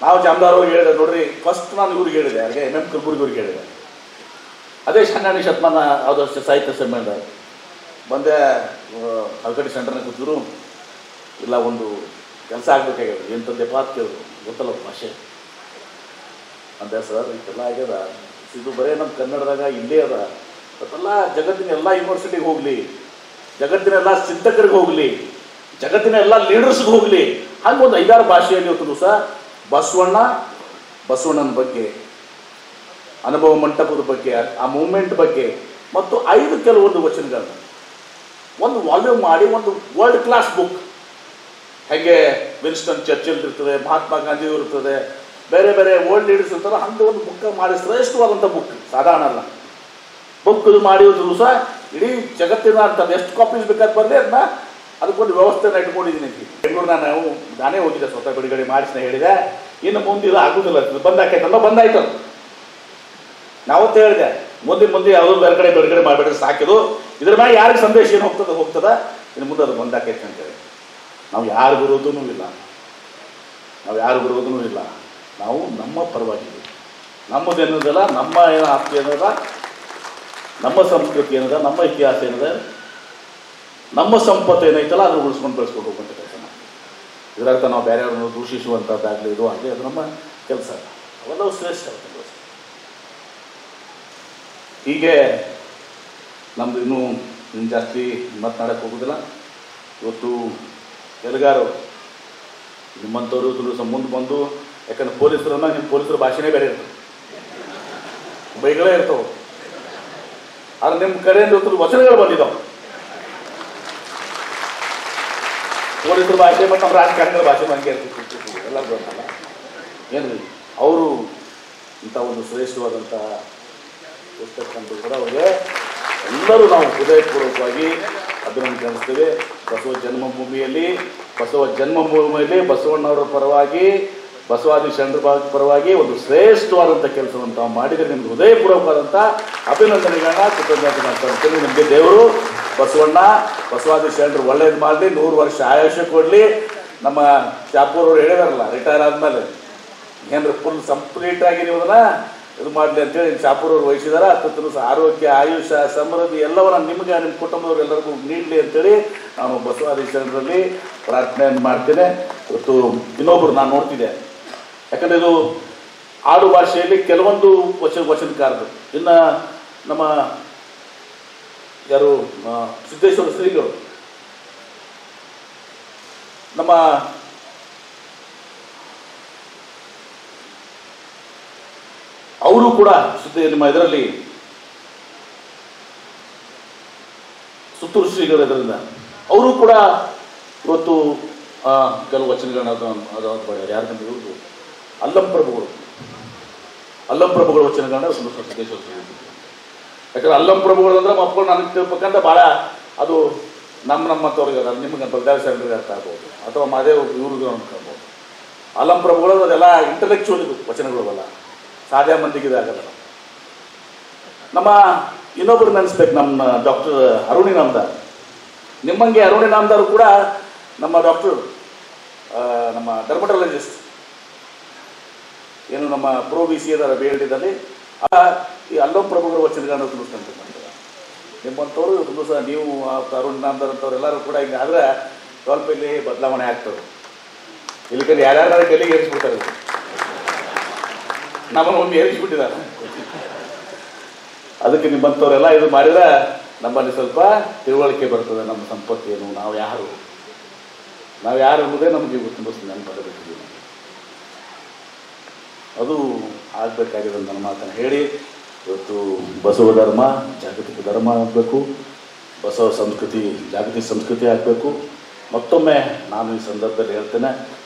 ನಾವು ಜಾಮದಾರವ್ರಿಗೆ ಹೇಳಿದೆ ನೋಡ್ರಿ, ಫಸ್ಟ್ ನಾನು ಇವ್ರಿಗೆ ಹೇಳಿದೆ, ಹಾಗೆ MM ಕಲಬುರ್ಗಿಯವ್ರಿಗೆ ಹೇಳಿದೆ. ಅದೇ 12ನೇ ಶತಮಾನ ಯಾವುದೋ ಸಾಹಿತ್ಯ ಸಮ್ಮೇಳನ ಬಂದೆ, ಹಳಕಟ್ಟಿ ಸೆಂಟರ್ನ ಕೂತಿದ್ರು. ಇಲ್ಲ ಒಂದು ಕೆಲಸ ಆಗ್ಬೇಕಾಗ್ಯದ, ಏನು ತಂದೆಪ್ಪ ಅಂತ ಕೇಳಿದ್ರು. ಗೊತ್ತಲ್ಲ ಭಾಷೆ ಅಂದೆ. ಸರ್ ಇದೆಲ್ಲ ಆಗ್ಯದ, ಇದು ಬರೀ ನಮ್ಮ ಕನ್ನಡದಾಗ ಇಲ್ಲೇ ಅದ, ಅದೆಲ್ಲ ಜಗತ್ತಿನ ಎಲ್ಲ ಯೂನಿವರ್ಸಿಟಿಗೆ ಹೋಗಲಿ, ಜಗತ್ತಿನ ಎಲ್ಲ ಚಿಂತಕರಿಗೆ ಹೋಗಲಿ, ಜಗತ್ತಿನ ಎಲ್ಲ ಲೀಡರ್ಸ್ಗೆ ಹೋಗಲಿ, ಹಾಗೆ ಒಂದು 5-6 ಭಾಷೆಯಲ್ಲಿ ಇವತ್ತು ದಿವಸ ಬಸವಣ್ಣನ ಬಗ್ಗೆ, ಅನುಭವ ಮಂಟಪದ ಬಗ್ಗೆ, ಆ ಮೂವ್ಮೆಂಟ್ ಬಗ್ಗೆ ಮತ್ತು 5 ಕೆಲವೊಂದು ವಚನಗಳನ್ನ ಒಂದು ವಾಲ್ಯೂಮ್ ಮಾಡಿ ಒಂದು ವರ್ಲ್ಡ್ ಕ್ಲಾಸ್ ಬುಕ್. ಹೇಗೆ ವಿನ್ಸ್ಟನ್ ಚರ್ಚಿಲ್ ಇರ್ತದೆ, ಮಹಾತ್ಮ ಗಾಂಧಿ ಇರ್ತದೆ, ಬೇರೆ ಬೇರೆ ವರ್ಲ್ಡ್ ಲೀಡರ್ಸ್ ಇರ್ತಾರೆ, ಅಂತ ಒಂದು ಬುಕ್ ಮಾಡಿ ಶ್ರೇಷ್ಠವಾದಂಥ ಬುಕ್, ಸಾಧಾರಣ ಅಲ್ಲ ಬುಕ್ ಇದು ಮಾಡಿ ಒಂದು ದಿವಸ ಇಡೀ ಜಗತ್ತಿನ ಅಂತದ್ದು ಎಷ್ಟು ಕಾಪೀಸ್ ಬೇಕಾದ್ರೆ ಬರಲಿ ಅದನ್ನ ಅದಕ್ಕೊಂದು ವ್ಯವಸ್ಥೆನ ಇಟ್ಕೊಂಡಿದ್ದೀನಿ. ಬೆಂಗಳೂರಿನ ನಾನೇ ಹೋಗಿದ್ದೆ, ಸ್ವತಃ ಬಿಡುಗಡೆ ಮಾಡಿಸಿ ಹೇಳಿದೆ. ಇನ್ನು ಮುಂದೆ ಆಗುದಿಲ್ಲ, ಬಂದಾಕೈತಲ್ಲ, ಬಂದಾಯ್ತು. ನಾವತ್ತೇ ಹೇಳಿದೆ, ಮುಂದೆ ಯಾವುದೋ ಬೇರೆ ಕಡೆ ಬಿಡುಗಡೆ ಮಾಡಿಬಿಟ್ರೆ ಸಾಕಿದು, ಇದ್ರ ಮೇಲೆ ಯಾರಿಗೆ ಸಂದೇಶ ಏನು ಹೋಗ್ತದ, ಇನ್ನು ಮುಂದೆ ಅದು ಬಂದಾಕೈತೆ ಅಂತೇಳಿ. ನಾವು ಯಾರು ಬರೋದೂ ಇಲ್ಲ, ನಾವು ನಮ್ಮ ಪರವಾಗಿದ್ದೀವಿ. ನಮ್ಮದೇನದಲ್ಲ, ನಮ್ಮ ಏನೋ ಆಸ್ತಿ ಏನದ, ನಮ್ಮ ಸಂಸ್ಕೃತಿ ಏನದ, ನಮ್ಮ ಇತಿಹಾಸ ಏನಿದೆ, ನಮ್ಮ ಸಂಪತ್ತು ಏನೈತಲ್ಲ ಅದನ್ನು ಉಳಿಸ್ಕೊಂಡು ಬೆಳೆಸ್ಕೊಂಡು ಹೋಗುವಂಥ ಕೆಲಸ ನಾವು. ಇದರರ್ಥ ನಾವು ಬೇರೆಯವ್ರನ್ನ ದೂಷಿಸುವಂಥದ್ದಾಗಲಿ ಇದು ಆಗಲಿ, ಅದು ನಮ್ಮ ಕೆಲಸ. ಅವೆಲ್ಲವೂ ಶ್ರೇಷ್ಠ. ಹೀಗೆ ನಮ್ದು ಇನ್ನೂ ಜಾಸ್ತಿ ಮಾತನಾಡಕ್ಕೆ ಹೋಗೋದಿಲ್ಲ. ಇವತ್ತು ಎಲ್ಗಾರು ನಿಮ್ಮಂಥವ್ರು ದಿವಸ ಮುಂದೆ ಬಂದು, ಯಾಕಂದ್ರೆ ಪೊಲೀಸರನ್ನ ನಿಮ್ಮ ಪೊಲೀಸರ ಭಾಷೆನೇ ಬೇರೆ ಇರ್ತದೆ, ಬೈಗಳೇ ಇರ್ತವೆ. ಆದ್ರೆ ನಿಮ್ಮ ಕಡೆಯಿಂದ ವಚನಗಳು ಬಂದಿದ್ದಾವೆ. ಪೊಲೀಸರ ಭಾಷೆ ಮತ್ತು ನಮ್ಮ ರಾಜಕಾರಣಿಗಳ ಭಾಷೆ ಹಂಗೆ ಇರ್ತಿತ್ತು, ಎಲ್ಲ ಬರೋಲ್ಲ. ಏನು ಅವರು ಇಂಥ ಒಂದು ಶ್ರೇಷ್ಠವಾದಂಥ ಪುಸ್ತಕ ಕೂಡ ಅವರಿಗೆ ಎಲ್ಲರೂ ನಾವು ಹೃದಯಪೂರ್ವಕವಾಗಿ ಅಭಿನಂದಿಸ್ತೇವೆ. ಬಸವ ಜನ್ಮಭೂಮಿಯಲ್ಲಿ ಬಸವಣ್ಣವರ ಪರವಾಗಿ, ಬಸವಾದಿ ಶರಣರ ಪರವಾಗಿ ಒಂದು ಶ್ರೇಷ್ಠವಾದಂಥ ಕೆಲಸವನ್ನು ತಾವು ಮಾಡಿದರೆ ನಿಮ್ಗೆ ಹೃದಯಪೂರ್ವಕವಾದಂಥ ಅಭಿನಂದನೆಗಳನ್ನ, ಕೃತಜ್ಞತೆ ಮಾಡ್ತಾರೆ. ನಿಮಗೆ ದೇವರು ಬಸವಾದಿ ಶರಣರು ಒಳ್ಳೇದು ಮಾಡಲಿ, 100 ವರ್ಷ ಆಯುಷ್ಯ ಕೊಡಲಿ. ನಮ್ಮ ಚಾಪೂರವ್ರು ಹೇಳಿದಾರಲ್ಲ, ರಿಟೈರ್ ಆದಮೇಲೆ ಏನಾರ ಫುಲ್ ಕಂಪ್ಲೀಟ್ ಆಗಿ ನೀವು ಅದನ್ನ ಇದು ಮಾಡಲಿ ಅಂತೇಳಿ ಚಾಪೂರವ್ರು ವಹಿಸಿದಾರೆ. ಹತ್ತು ಆರೋಗ್ಯ, ಆಯುಷ್ಯ, ಸಮೃದ್ಧಿ ಎಲ್ಲವನ್ನ ನಿಮಗೆ, ನಿಮ್ಮ ಕುಟುಂಬದವ್ರು ಎಲ್ಲರಿಗೂ ನೀಡಲಿ ಅಂತೇಳಿ ನಾನು ಬಸವಾದಿ ಶರಣರಲ್ಲಿ ಪ್ರಾರ್ಥನೆಯನ್ನು ಮಾಡ್ತೇನೆ. ಇವತ್ತು ಇನ್ನೊಬ್ಬರು ನಾನು ನೋಡ್ತಿದ್ದೆ, ಯಾಕಂದರೆ ಇದು ಆಡು ಭಾಷೆಯಲ್ಲಿ ಕೆಲವೊಂದು ವಚನಕಾರರು, ಇನ್ನು ನಮ್ಮ ಯಾರು ಸಿದ್ದೇಶ್ವರ ಶ್ರೀಗಳು, ನಮ್ಮ ಅವರು ಕೂಡ ನಿಮ್ಮ ಇದರಲ್ಲಿ ಸುತ್ತೂರು ಶ್ರೀಗಳು ಇದರಿಂದ ಅವರು ಕೂಡ ಇವತ್ತು ಕೆಲವು ವಚನಗಳನ್ನ ಅದು ಬರೆಯೋರು ಯಾರು ಇವ್ರದ್ದು ಅಲ್ಲಂ ಪ್ರಭುಗಳು ವಚನಗಳನ್ನ ಸಿದ್ದೇಶ್ವರ ಯಾಕಂದ್ರೆ ಅಲ್ಲಂ ಪ್ರಭುಗಳು ಅಂದ್ರೆ ಮಕ್ಕಳು ನನಗೆ ತಿಳ್ಬೇಕಂದ್ರೆ ಭಾಳ ಅದು ನಮ್ಮಂಥವ್ರಿಗೆ ನಿಮ್ಗೆ ಬಲ್ದಾರಿ ಸಾಹೇಬ್ರಿಗೆ ಅರ್ಥ ಆಗ್ಬೋದು ಅಥವಾ ಮಾದೇವ್ ಇವ್ರಿಗೂ ಅನ್ಕೊಳ್ಬೋದು. ಅಲ್ಲಂ ಪ್ರಭುಗಳು ಅದೆಲ್ಲ ಇಂಟಲೆಕ್ಚುವಲ್ ವಚನಗಳು ಸಾಧ್ಯ ಮಂದಿಗೆ ಇದಾಗಲ್ಲ. ನಮ್ಮ ಇನ್ನೊಬ್ರು ನೆನೆಸ್ಬೇಕು, ನಮ್ಮ ಡಾಕ್ಟರ್ ಅರುಣಿ ನಾಮದಾರ್. ನಿಮ್ಮಂಗೆ ಅರುಣಿ ನಾಮದಾರು ಕೂಡ ನಮ್ಮ ಡಾಕ್ಟರ್ ನಮ್ಮ ಡರ್ಮಟಾಲಜಿಸ್ಟ್ ಏನು ನಮ್ಮ ಪ್ರೋ ಬಿ ಸಿ ಅದರ ಬೇಲ್ಡಿದಲ್ಲಿ ಈ ಅಲ್ಲಂ ಪ್ರಭುಗಳ ವಚನಗಳನ್ನ ತಿಳಿಸ್ಕೊಂತ ನಿಮ್ಮಂಥವ್ರು ತುಂಬ ಸಹ ನೀವು ಅರುಣ್ ನಾಮದಾರ್ ಅಂತವ್ರು ಎಲ್ಲರೂ ಕೂಡ ಹಿಂಗೆ ಆದರೆ ಸ್ವಲ್ಪ ಇಲ್ಲಿ ಬದಲಾವಣೆ ಆಗ್ತದೆ. ಇಲ್ಲಿ ಕಡೆ ಯಾರ್ಯಾರು ಗಲ್ಲಿಗೆ ಏರಿಸ್ಬಿಡ್ತಾರೆ, ನಮ್ಮನ್ನು ಒಮ್ಮೆ ಏರಿಸ್ಬಿಟ್ಟಿದ್ದಾರೆ. ಅದಕ್ಕೆ ನಿಮ್ಮಂಥವ್ರೆಲ್ಲ ಇದು ಮಾಡಿದ್ರೆ ನಮ್ಮಲ್ಲಿ ಸ್ವಲ್ಪ ತಿಳುವಳಿಕೆ ಬರ್ತದೆ. ನಮ್ಮ ಸಂಪತ್ತು ಏನು, ನಾವು ಯಾರು ಎಂಬುದೇ ನಮಗೆ ತುಂಬ ನೆನಪಾಗಬೇಕು. ಅದು ಆಗಬೇಕಾಗಿದೆ ಅಂತ ನನ್ನ ಮಾತನ್ನು ಹೇಳಿ, ಇವತ್ತು ಬಸವ ಧರ್ಮ ಜಾಗತಿಕ ಧರ್ಮ ಆಗಬೇಕು, ಬಸವ ಸಂಸ್ಕೃತಿ ಜಾಗತಿಕ ಸಂಸ್ಕೃತಿ ಆಗಬೇಕು. ಮತ್ತೊಮ್ಮೆ ನಾನು ಈ ಸಂದರ್ಭದಲ್ಲಿ ಹೇಳ್ತೇನೆ,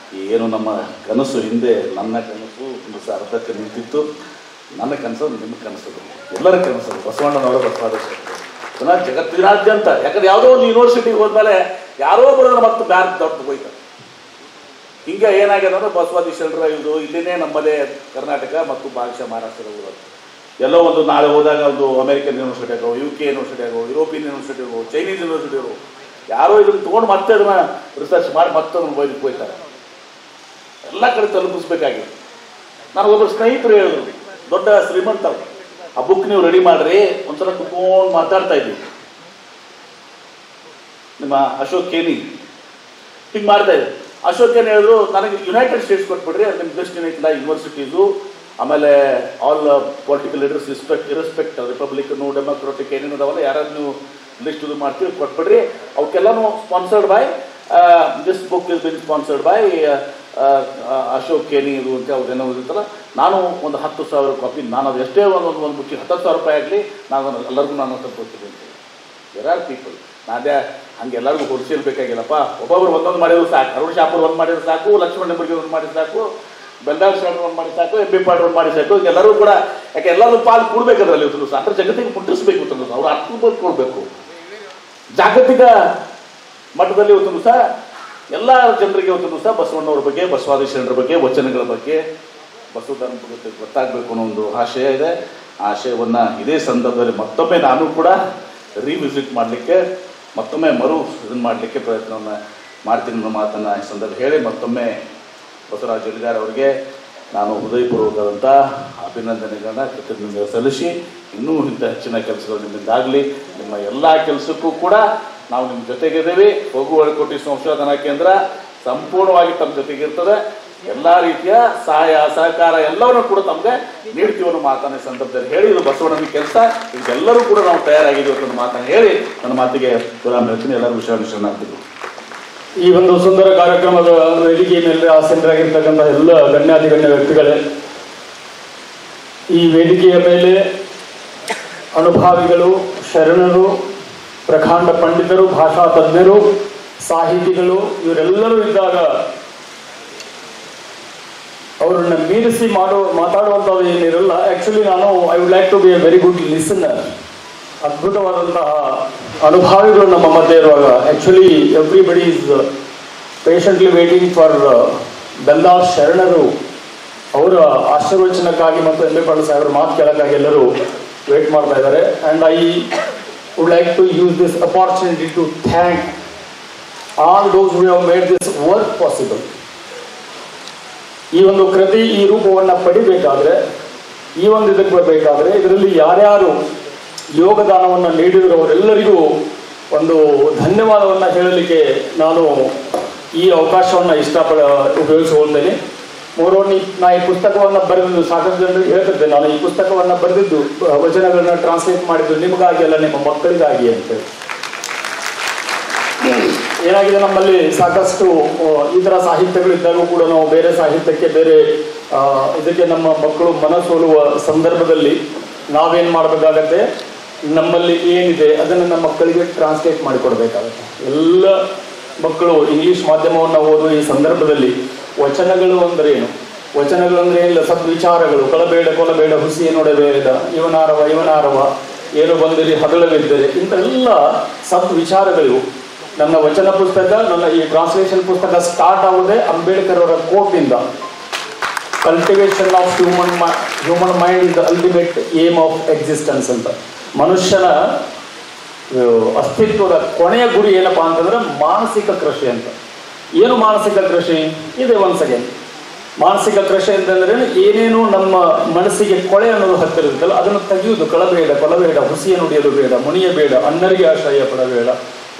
ಏನು ನಮ್ಮ ಕನಸು ಹಿಂದೆ ನನ್ನ ಕನಸು ಒಂದು ಅರ್ಧಕ್ಕೆ ನಿಂತಿತ್ತು. ನನ್ನ ಕನಸು ನಿಮ್ಮ ಕನಸು, ಎಲ್ಲರ ಕನಸು ಬಸವಣ್ಣನವರ ಬಸವಾದ ಜಗತ್ತಿನಾದ್ಯಂತ. ಯಾಕಂದ್ರೆ ಯಾವುದೋ ಒಂದು ಯೂನಿವರ್ಸಿಟಿಗೆ ಹೋದ್ಮೇಲೆ ಯಾರೋ ಬರೋದು ಮತ್ತು ಬ್ಯಾರ ದೊಡ್ಡ ಹೋಯ್ತಾರೆ. ಹಿಂಗೆ ಏನಾಗಿದೆ ಅಂದ್ರೆ ಬಸವಾದಿ ಶರಣರ ಇದು ಇಲ್ಲಿನೇ ನಮ್ಮದೇ ಕರ್ನಾಟಕ ಮತ್ತು ಭಾಗಶಃ ಮಹಾರಾಷ್ಟ್ರದ ಊರಲ್ಲಿ ಎಲ್ಲೋ ಒಂದು ನಾಳೆ ಹೋದಾಗ ಒಂದು ಅಮೆರಿಕನ್ ಯೂನಿವರ್ಸಿಟಿ ಆಗೋ, UK ಯೂನಿವರ್ಸಿಟಿ ಆಗೋ, ಯುರೋಪಿಯನ್ ಯೂನಿವರ್ಸಿಟಿ ಆಗೋ, ಚೈನೀಸ್ ಯೂನಿವರ್ಸಿಟಿ ಆಗೋ, ಯಾರೋ ಇದನ್ನು ತೊಗೊಂಡು ಮತ್ತೆ ಅದನ್ನ ರಿಸರ್ಚ್ ಮಾಡಿ ಮತ್ತೆ ಅದನ್ನು ಬೈದಕ್ಕೆ ಹೋಗ್ತಾರೆ. ಎಲ್ಲ ಕಡೆ ತಲುಪಿಸ್ಬೇಕಾಗಿದೆ. ನನಗೊಬ್ಬರು ಸ್ನೇಹಿತರು ಹೇಳಿದ್ರು, ದೊಡ್ಡ ಶ್ರೀಮಂತರು, ಆ ಬುಕ್ ನೀವು ರೆಡಿ ಮಾಡ್ರಿ, ಒಂದ್ಸಲ ಕುತ್ಕೊಂಡು ಮಾತಾಡ್ತಾ ಇದ್ವಿ. ನಿಮ್ಮ ಅಶೋಕ್ ಕೇನಿ ಹಿಂಗೆ ಮಾಡ್ತಾ ಇದ್ದೆ. ಅಶೋಕ್ ಏನು ಹೇಳಿದ್ರು, ನನಗೆ ಯುನೈಟೆಡ್ ಸ್ಟೇಟ್ಸ್ ಕೊಟ್ಬಿಡ್ರಿ, ಅದು ನಿಮ್ಮ ಬೆಸ್ಟ್ ಏನಿಲ್ಲ ಯೂನಿವರ್ಸಿಟೀಸು, ಆಮೇಲೆ all political leaders irrespective republican democratic ಏನೇನು ಅದಾವಲ್ಲ ಯಾರು ನೀವು ಲಿಸ್ಟ್ ಇದು ಮಾಡ್ತೀವಿ ಕೊಟ್ಬಿಡ್ರಿ. ಅವಕ್ಕೆಲ್ಲನೂ sponsored by this book is been sponsored by Ashok Keni ಇದು ಅಂತ ಅವ್ರೇನೋ ಇರುತ್ತಲ್ಲ. ನಾನು ಒಂದು 10,000 ಕಾಪಿ, ನಾನು ಅದು ಎಷ್ಟೇ ಒಂದು ಬುಕ್ಕಿಗೆ 10,000 ರೂಪಾಯಿ ಆಗಲಿ ನಾನು ಎಲ್ಲರಿಗೂ ನಾನು ತಗೊಳ್ತೀನಿ ಅಂತ. ದೇರ್ ಆರ್ ಪೀಪಲ್, ನಾನೇ ಹಂಗೆ ಎಲ್ಲರಿಗೂ ಹೊರಿಸಿರ್ಬೇಕಾಗಿಲ್ಲಪ್ಪ. ಒಬ್ಬೊಬ್ರು ಒಂದೊಂದು ಮಾಡಿದ್ರು ಸಾಕು. ಅರುಣ್ ಶಾಪುರ್ ಒಂದು ಮಾಡಿದ್ರು ಸಾಕು, ಲಕ್ಷ್ಮಣ ನಿಂಬರ್ಗಿ ಒಂದು ಮಾಡಿದ್ರು ಸಾಕು, ಬೆಲ್ದಾಳ್ ಶಾಪುರ್ ಒಂದು ಮಾಡಿ ಸಾಕು, MP ಪಾಟೀಲ್ ಒಂದು ಮಾಡಿ ಸಾಕು. ಎಲ್ಲರೂ ಕೂಡ ಯಾಕೆ ಎಲ್ಲರೂ ಪಾಲು ಕೊಡ್ಬೇಕದ್ರಲ್ಲಿ ಇವತ್ತು ಸಹ ಅದ್ರ ಜಗತ್ತಿಗೆ ಮುಟ್ಟಿಸ್ಬೇಕು. ಇವತ್ತು ಅವ್ರು ಅರ್ಥ ಕೊಡಬೇಕು. ಜಾಗತಿಕ ಮಟ್ಟದಲ್ಲಿ ಇವತ್ತು ಸಹ ಎಲ್ಲ ಜನರಿಗೆ ಇವತ್ತು ಸಹ ಬಸವಣ್ಣವ್ರ ಬಗ್ಗೆ, ಬಸವಾದಿ ಶರಣರ ಬಗ್ಗೆ, ವಚನಗಳ ಬಗ್ಗೆ, ಬಸವ ಧರ್ಮ ಬಗ್ಗೆ ಗೊತ್ತಾಗಬೇಕು ಅನ್ನೋ ಒಂದು ಆಶಯ ಇದೆ. ಆ ಆಶಯವನ್ನು ಇದೇ ಸಂದರ್ಭದಲ್ಲಿ ಮತ್ತೊಮ್ಮೆ ನಾನು ಕೂಡ ರಿವಿಸಿಟ್ ಮಾಡಲಿಕ್ಕೆ, ಮತ್ತೊಮ್ಮೆ ಇದನ್ನು ಮಾಡಲಿಕ್ಕೆ ಪ್ರಯತ್ನವನ್ನು ಮಾಡ್ತೀನಿ ಅನ್ನೋ ಮಾತನ್ನು ಈ ಸಂದರ್ಭ ಹೇಳಿ, ಮತ್ತೊಮ್ಮೆ ಬಸವರಾಜ ಯಲಿಗಾರ್ ಅವರಿಗೆ ನಾನು ಹೃದಯಪೂರ್ವಕವಾದಂಥ ಅಭಿನಂದನೆಗಳನ್ನ ಕೃತಜ್ಞತೆ ಸಲ್ಲಿಸಿ, ಇನ್ನೂ ಇಂಥ ಹೆಚ್ಚಿನ ಕೆಲಸಗಳು ನಿಮ್ಮಿಂದಾಗಲಿ. ನಿಮ್ಮ ಎಲ್ಲ ಕೆಲಸಕ್ಕೂ ಕೂಡ ನಾವು ನಿಮ್ಮ ಜೊತೆಗಿದ್ದೇವೆ. ಹೋಗುವಳಕೋಟಿ ಸಂಶೋಧನಾ ಕೇಂದ್ರ ಸಂಪೂರ್ಣವಾಗಿ ತಮ್ಮ ಜೊತೆಗಿರ್ತದೆ. ಎಲ್ಲ ರೀತಿಯ ಸಹಾಯ ಸಹಕಾರ ಎಲ್ಲವನ್ನೂ ಕೂಡ ತಮಗೆ ನೀಡ್ತೀವಿ ಅನ್ನೋ ಮಾತನ್ನ ಸಂದರ್ಭದಲ್ಲಿ ಹೇಳಿ, ಇದು ಬಸವಣ್ಣನ ಕೆಲಸ, ಇದೆಲ್ಲರೂ ಕೂಡ ನಾವು ತಯಾರಾಗಿದ್ದೀವಿ ಅನ್ನೋ ಮಾತನ್ನು ಹೇಳಿ ನನ್ನ ಮಾತಿಗೆ ವಿರಾಮ ಹೇಳ್ತೀನಿ. ಎಲ್ಲರೂ ವಿಷಯ ಈ ಒಂದು ಸುಂದರ ಕಾರ್ಯಕ್ರಮದ ವೇದಿಕೆಯ ಮೇಲೆ ಆಸೀನರಾಗಿರ್ತಕ್ಕಂಥ ಎಲ್ಲ ಗಣ್ಯಾತಿಗಣ್ಯ ವ್ಯಕ್ತಿಗಳೇ, ಈ ವೇದಿಕೆಯ ಮೇಲೆ ಅನುಭಾವಿಗಳು, ಶರಣರು, ಪ್ರಕಾಂಡ ಪಂಡಿತರು, ಭಾಷಾ ತಜ್ಞರು, ಸಾಹಿತಿಗಳು ಇವರೆಲ್ಲರೂ ಇದ್ದಾಗ ಅವರನ್ನ ಮೀರಿಸಿ ಮಾತಾಡುವಂಥದ್ದು ಏನಿರಲ್ಲ. Actually I would like to be a very good listener. ಅದ್ಭುತವಾದಂತಹ ಅನುಭಾವಿಗಳು ನಮ್ಮ ಮಧ್ಯೆ ಇರುವಾಗ actually everybody is patiently waiting for Beldal ಶರಣರು ಅವರ ಆಶೀರ್ವಚನಕ್ಕಾಗಿ ಮತ್ತು MP ಪಾಟೀಲ್ ಸಾಹೇಬರ ಮಾತು ಕೇಳೋಕ್ಕಾಗಿ ಎಲ್ಲರೂ ವೇಟ್ ಮಾಡ್ತಾ ಇದ್ದಾರೆ. And I would like to use this opportunity to thank all those who have made this work possible. ಈ ಒಂದು ಕೃತಿ ಈ ರೂಪವನ್ನು ಪಡಿಬೇಕಾದ್ರೆ, ಈ ಒಂದು ಇದಕ್ಕೆ ಬರಬೇಕಾದ್ರೆ ಇದರಲ್ಲಿ ಯಾರ್ಯಾರು ಯೋಗದಾನವನ್ನು ನೀಡಿದ್ರು ಅವರೆಲ್ಲರಿಗೂ ಒಂದು ಧನ್ಯವಾದವನ್ನು ಹೇಳಲಿಕ್ಕೆ ನಾನು ಈ ಅವಕಾಶವನ್ನು ಉಪಯೋಗಿಸಿಕೊಳ್ತೇನೆ. ನಾ ಈ ಪುಸ್ತಕವನ್ನು ಬರೆದಿದ್ದು ಸಾಕಷ್ಟು ಜನರಿಗೆ ಹೇಳ್ತಿದ್ದೆ, ನಾನು ಈ ಪುಸ್ತಕವನ್ನು ಬರೆದಿದ್ದು ವಚನಗಳನ್ನ ಟ್ರಾನ್ಸ್ಲೇಟ್ ಮಾಡಿದ್ದು ನಿಮಗಾಗಿ ಅಲ್ಲ, ನಿಮ್ಮ ಮಕ್ಕಳಿಗಾಗಿ ಅಂತೇಳಿ. ಏನಾಗಿದೆ, ನಮ್ಮಲ್ಲಿ ಸಾಕಷ್ಟು ಈ ಥರ ಸಾಹಿತ್ಯಗಳಿದ್ದಾಗ ಕೂಡ ನಾವು ಬೇರೆ ಸಾಹಿತ್ಯಕ್ಕೆ, ಬೇರೆ ಇದಕ್ಕೆ ನಮ್ಮ ಮಕ್ಕಳು ಮನಸೋಲುವ ಸಂದರ್ಭದಲ್ಲಿ ನಾವೇನು ಮಾಡಬೇಕಾಗತ್ತೆ, ನಮ್ಮಲ್ಲಿ ಏನಿದೆ ಅದನ್ನು ನಮ್ಮ ಮಕ್ಕಳಿಗೆ ಟ್ರಾನ್ಸ್ಲೇಟ್ ಮಾಡಿಕೊಡ್ಬೇಕಾಗುತ್ತೆ. ಎಲ್ಲ ಮಕ್ಕಳು ಇಂಗ್ಲಿಷ್ ಮಾಧ್ಯಮವನ್ನು ಓದುವ ಈ ಸಂದರ್ಭದಲ್ಲಿ ವಚನಗಳು ಅಂದ್ರೆ ಏನು, ವಚನಗಳು ಅಂದ್ರೆ ಏನಿಲ್ಲ, ಸದ್ವಿಚಾರಗಳು, ಕಳಬೇಡ ಕೊಲಬೇಡ ಹುಸಿ ನೋಡಬೇಡ, ಇವನಾರವ ಏನು ಬಂದಿರಿ ಹಗಲವಿದ್ದರೆ, ಇಂಥೆಲ್ಲ ಸದ್ವಿಚಾರಗಳು. ನನ್ನ ವಚನ ಪುಸ್ತಕ, ನನ್ನ ಈ ಟ್ರಾನ್ಸ್ಲೇಷನ್ ಪುಸ್ತಕ ಸ್ಟಾರ್ಟ್ ಆಗುವುದೇ ಅಂಬೇಡ್ಕರ್ ಅವರ ಕೋಟ್ನಿಂದ. Cultivation of human mind is the ultimate aim of existence ಅಂತ. ಮನುಷ್ಯನ ಅಸ್ತಿತ್ವದ ಕೊನೆಯ ಗುರಿ ಏನಪ್ಪಾ ಅಂತಂದ್ರೆ ಮಾನಸಿಕ ಕೃಷಿ ಅಂತ. ಏನು ಮಾನಸಿಕ ಕೃಷಿ ಇದೆ? ಒನ್ಸ್ ಅಗೇನ್, ಮಾನಸಿಕ ಕೃಷಿ ಅಂತಂದ್ರೆ ಏನೇನು ನಮ್ಮ ಮನಸ್ಸಿಗೆ ಕೊಳೆ ಅನ್ನೋದು ಹತ್ತಿರದಲ್ಲ ಅದನ್ನು ತೆಗೆಯುವುದು. ಕಳಬೇಡ ಕೊಲಬೇಡ, ಹುಸಿಯ ನುಡಿಯಲು ಬೇಡ, ಮುನಿಯಬೇಡ, ಅಣ್ಣರಿಗೆ ಆಶ್ರಯ ಪಡಬೇಡ,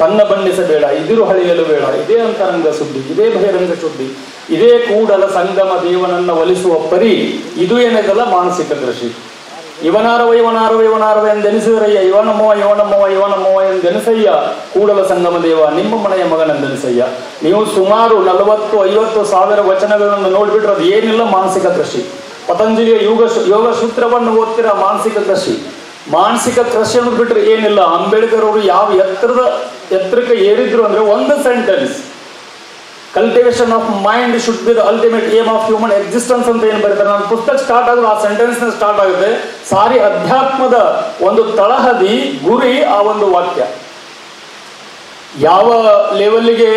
ತನ್ನ ಬಣ್ಣಿಸಬೇಡ, ಇದಿರು ಹಳಿಯಲು ಬೇಡ, ಇದೇ ಅಂತರಂಗ ಸುದ್ದಿ, ಇದೇ ಬಹಿರಂಗ ಸುದ್ದಿ, ಇದೇ ಕೂಡಲ ಸಂಗಮ ದೇವನನ್ನ ಒಲಿಸುವ ಪರಿ. ಇದು ಏನಿದಲ್ಲ ಮಾನಸಿಕ ಕೃಷಿ. ಇವನಾರವ ಎಂದೆನಿಸಿದರಯ್ಯ, ಇವನಮ್ಮವ ಎಂದೆನಿಸಯ್ಯ, ಕೂಡಲ ಸಂಗಮ ದೇವ ನಿಮ್ಮ ಮನೆಯ ಮಗನೆಂದೆನಿಸಯ್ಯ. ನೀವು ಸುಮಾರು 40-50 ಸಾವಿರ ವಚನಗಳನ್ನು ನೋಡ್ಬಿಟ್ರೆ ಅದು ಏನಿಲ್ಲ ಮಾನಸಿಕ ಕೃಷಿ. ಪತಂಜಲಿಯ ಯೋಗ ಸೂತ್ರವನ್ನು ಓದ್ತಿರ ಮಾನಸಿಕ ಕೃಷಿ. ಮಾನಸಿಕ ಕೃಷಿ ಅನ್ನೋದು ಬಿಟ್ರೆ ಏನಿಲ್ಲ. ಅಂಬೇಡ್ಕರ್ ಅವರು ಯಾವ ಎತ್ತರಕ್ಕೆ ಏರಿದ್ರು ಅಂದ್ರೆ ಒಂದು sentence, cultivation of mind should be the ultimate aim of human existence ಅಂತ ಏನು ಬರೀತಾರೆ. ನನ್ನ ಪುಸ್ತಕ ಸ್ಟಾರ್ಟ್ ಆಗೋದು ಆ ಸೆಂಟೆನ್ಸ್ ಸ್ಟಾರ್ಟ್ ಆಗುತ್ತೆ. ಸಾರಿ ಅಧ್ಯಾತ್ಮದ ಒಂದು ತಳಹದಿ ಗುರಿ ಆ ಒಂದು ವಾಕ್ಯ. ಯಾವ ಲೆವೆಲ್ಗೆ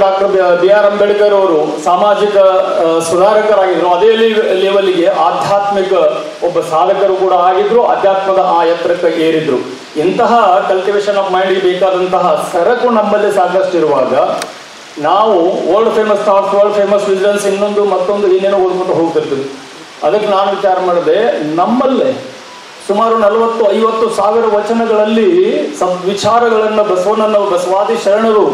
ಡಾಕ್ಟರ್ ಬಿ ಆರ್ ಅಂಬೇಡ್ಕರ್ ಅವರು ಸಾಮಾಜಿಕ ಸುಧಾರಕರಾಗಿದ್ರು, ಅದೇ ಲೆವೆಲ್ಗೆ ಆಧ್ಯಾತ್ಮಿಕ ಒಬ್ಬ ಸಾಧಕರು ಕೂಡ ಆಗಿದ್ರು, ಅಧ್ಯಾತ್ಮದ ಆ ಎತ್ತರಕ್ಕೆ ಏರಿದ್ರು. ಇಂತಹ ಕಲ್ಟಿವೇಶನ್ ಆಫ್ ಮೈಂಡ್ಗೆ ಬೇಕಾದಂತಹ ಸರಕು ನಮ್ಮಲ್ಲಿ ಸಾಕಷ್ಟು ಇರುವಾಗ ನಾವು world famous thoughts, world famous visions, ಮತ್ತೊಂದು ಏನೇನೋ ಓದ್ಕೊಂಡು ಹೋಗ್ತಿರ್ತೀವಿ. ಅದಕ್ಕೆ ನಾನು ವಿಚಾರ ಮಾಡಿದೆ, ನಮ್ಮಲ್ಲೇ ಸುಮಾರು 40-50 ಸಾವಿರ ವಚನಗಳಲ್ಲಿ ಸದ್ವಿಚಾರಗಳನ್ನು ಬಸವಾದಿ ಶರಣರು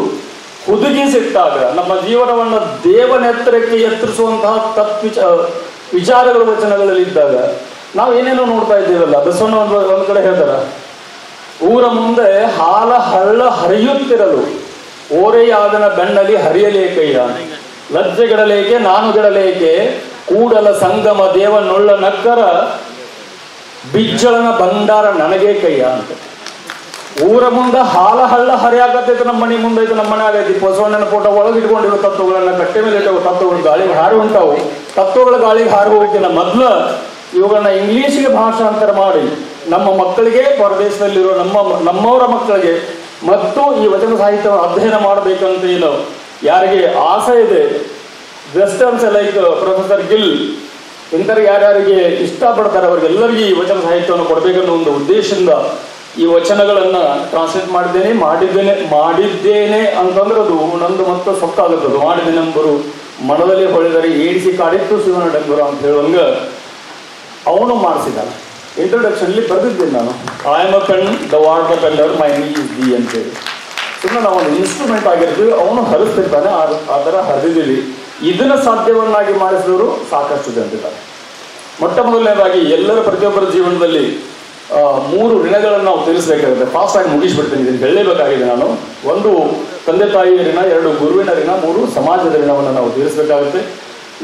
ಹುದುಗಿಸಿಟ್ಟಾಗ ನಮ್ಮ ಜೀವನವನ್ನು ದೇವನೆತ್ತರಕ್ಕೆ ಎತ್ತರಿಸುವಂತಹ ವಿಚಾರಗಳು ವಚನಗಳಲ್ಲಿ ಇದ್ದಾಗ ನಾವು ಏನೇನೋ ನೋಡ್ತಾ ಇದ್ದೇವಲ್ಲ. ಬಸವಣ್ಣ ಒಂದು ಕಡೆ ಹೇಳ್ತಾರ, ಊರ ಮುಂದೆ ಹಾಲ ಹಳ್ಳ ಹರಿಯುತ್ತಿರಲು ಓರೆಯಾದನ ಬೆಣ್ಣಲಿ ಹರಿಯಲೇಕಯ್ಯ, ಲಜ್ಜೆಗಿಡಲೇಕೆ ನಾನು ಗಿಡಲೇಕೆ, ಕೂಡಲ ಸಂಗಮ ದೇವನೊಳ್ಳ ನಕ್ಕರ ಬಿಜ್ಜಳನ ಭಂಡಾರ ನನಗೆ ಕಯ್ಯ ಅಂತ. ಊರ ಮುಂದೆ ಹಾಲ ಹಳ್ಳ ಹರಿಯಾಗತ್ತೈತೆ, ನಮ್ಮ ಮನೆ ಮುಂದೆ ಐತೆ, ನಮ್ಮ ಮನೆ ಆಗೈತಿ. ಬಸವಣ್ಣನ ಫೋಟೋ ಒಳಗೆ ಇಟ್ಕೊಂಡಿರೋ ತತ್ವಗಳನ್ನ ಕಟ್ಟೆ ಮೇಲೆ ಇಟ್ಟವು, ತತ್ವಗಳು ಗಾಳಿಗೆ ಹಾರಿ ಉಂಟಾವು. ತತ್ವಗಳ ಗಾಳಿಗೆ ಹಾರಿ ಹೋಗಿಲ್ಲ. ಮೊದ್ಲು ಇವುಗಳನ್ನ ಇಂಗ್ಲಿಷ್ಗೆ ಭಾಷಾಂತರ ಮಾಡಿ ನಮ್ಮ ಮಕ್ಕಳಿಗೆ, ಹೊರದೇಶದಲ್ಲಿರೋ ನಮ್ಮವರ ಮಕ್ಕಳಿಗೆ ಮತ್ತು ಈ ವಚನ ಸಾಹಿತ್ಯವನ್ನು ಅಧ್ಯಯನ ಮಾಡಬೇಕಂತ ಏನು ಯಾರಿಗೆ ಆಸೆ ಇದೆ, ವೆಸ್ಟರ್ನ್ಸ್ ಲೈಕ್ ಪ್ರೊಫೆಸರ್ ಗಿಲ್ ಇಂಥವ್ರಿಗೆ ಯಾರ್ಯಾರಿಗೆ ಇಷ್ಟಪಡ್ತಾರೆ ಅವರಿಗೆಲ್ಲರಿಗೂ ಈ ವಚನ ಸಾಹಿತ್ಯವನ್ನು ಕೊಡಬೇಕನ್ನೋ ಒಂದು ಉದ್ದೇಶದಿಂದ ಈ ವಚನಗಳನ್ನು ಟ್ರಾನ್ಸ್ಲೇಟ್ ಮಾಡಿದ್ದೇನೆ ಅಂತಂದ್ರೆ ಅದು ನಂದು ಮತ್ತೆ ಸೊಕ್ಕಾಗುತ್ತದೆ. ಮಾಡಿದ್ದೇನೆ ಎಂಬರು ಮನದಲ್ಲಿ ಹೊಳೆದರೆ ಏಡಿಸಿ ಕಾಡಿತ್ತು ಶಿವನ ಡಂಗುರ ಅಂತ ಹೇಳುವಂಗ ಅವನು ಮಾಡಿಸಿದ್ದಾನೆ. ಇಂಟ್ರೊಡಕ್ಷನ್ಲಿ ಬರೆದಿದ್ದೇನೆ ನಾನು, I am a pen, the ward the pender, my knee is the ಅಂತೇಳಿ. ಸುಮ್ಮನೆ ನಾವೊಂದು ಇನ್ಸ್ಟ್ರೂಮೆಂಟ್ ಆಗಿರ್ತೀವಿ, ಅವನು ಹರಿಸ್ತಿರ್ತಾನೆ, ಆ ಥರ ಹರಿದಿದ್ದೀವಿ. ಇದನ್ನು ಸಾಧ್ಯವನ್ನಾಗಿ ಮಾಡಿಸಿದವರು ಸಾಕಷ್ಟು ಜನರಿದ್ದಾರೆ. ಮೊಟ್ಟ ಮೊದಲನೇದಾಗಿ ಎಲ್ಲರ ಪ್ರತಿಯೊಬ್ಬರ ಜೀವನದಲ್ಲಿ 3 ಋಣಗಳನ್ನು ನಾವು ತೀರಿಸಬೇಕಾಗುತ್ತೆ. ಫಾಸ್ಟ್ ಆಗಿ ಮುಗಿಸ್ಬಿಡ್ತೀನಿ, ಇದನ್ನು ಹೇಳಲೇಬೇಕಾಗಿದೆ ನಾನು. 1 ತಂದೆ ತಾಯಿಯ ಋಣ, 2 ಗುರುವಿನ ಋಣ, 3 ಸಮಾಜದ ಋಣವನ್ನು ನಾವು ತೀರಿಸಬೇಕಾಗುತ್ತೆ.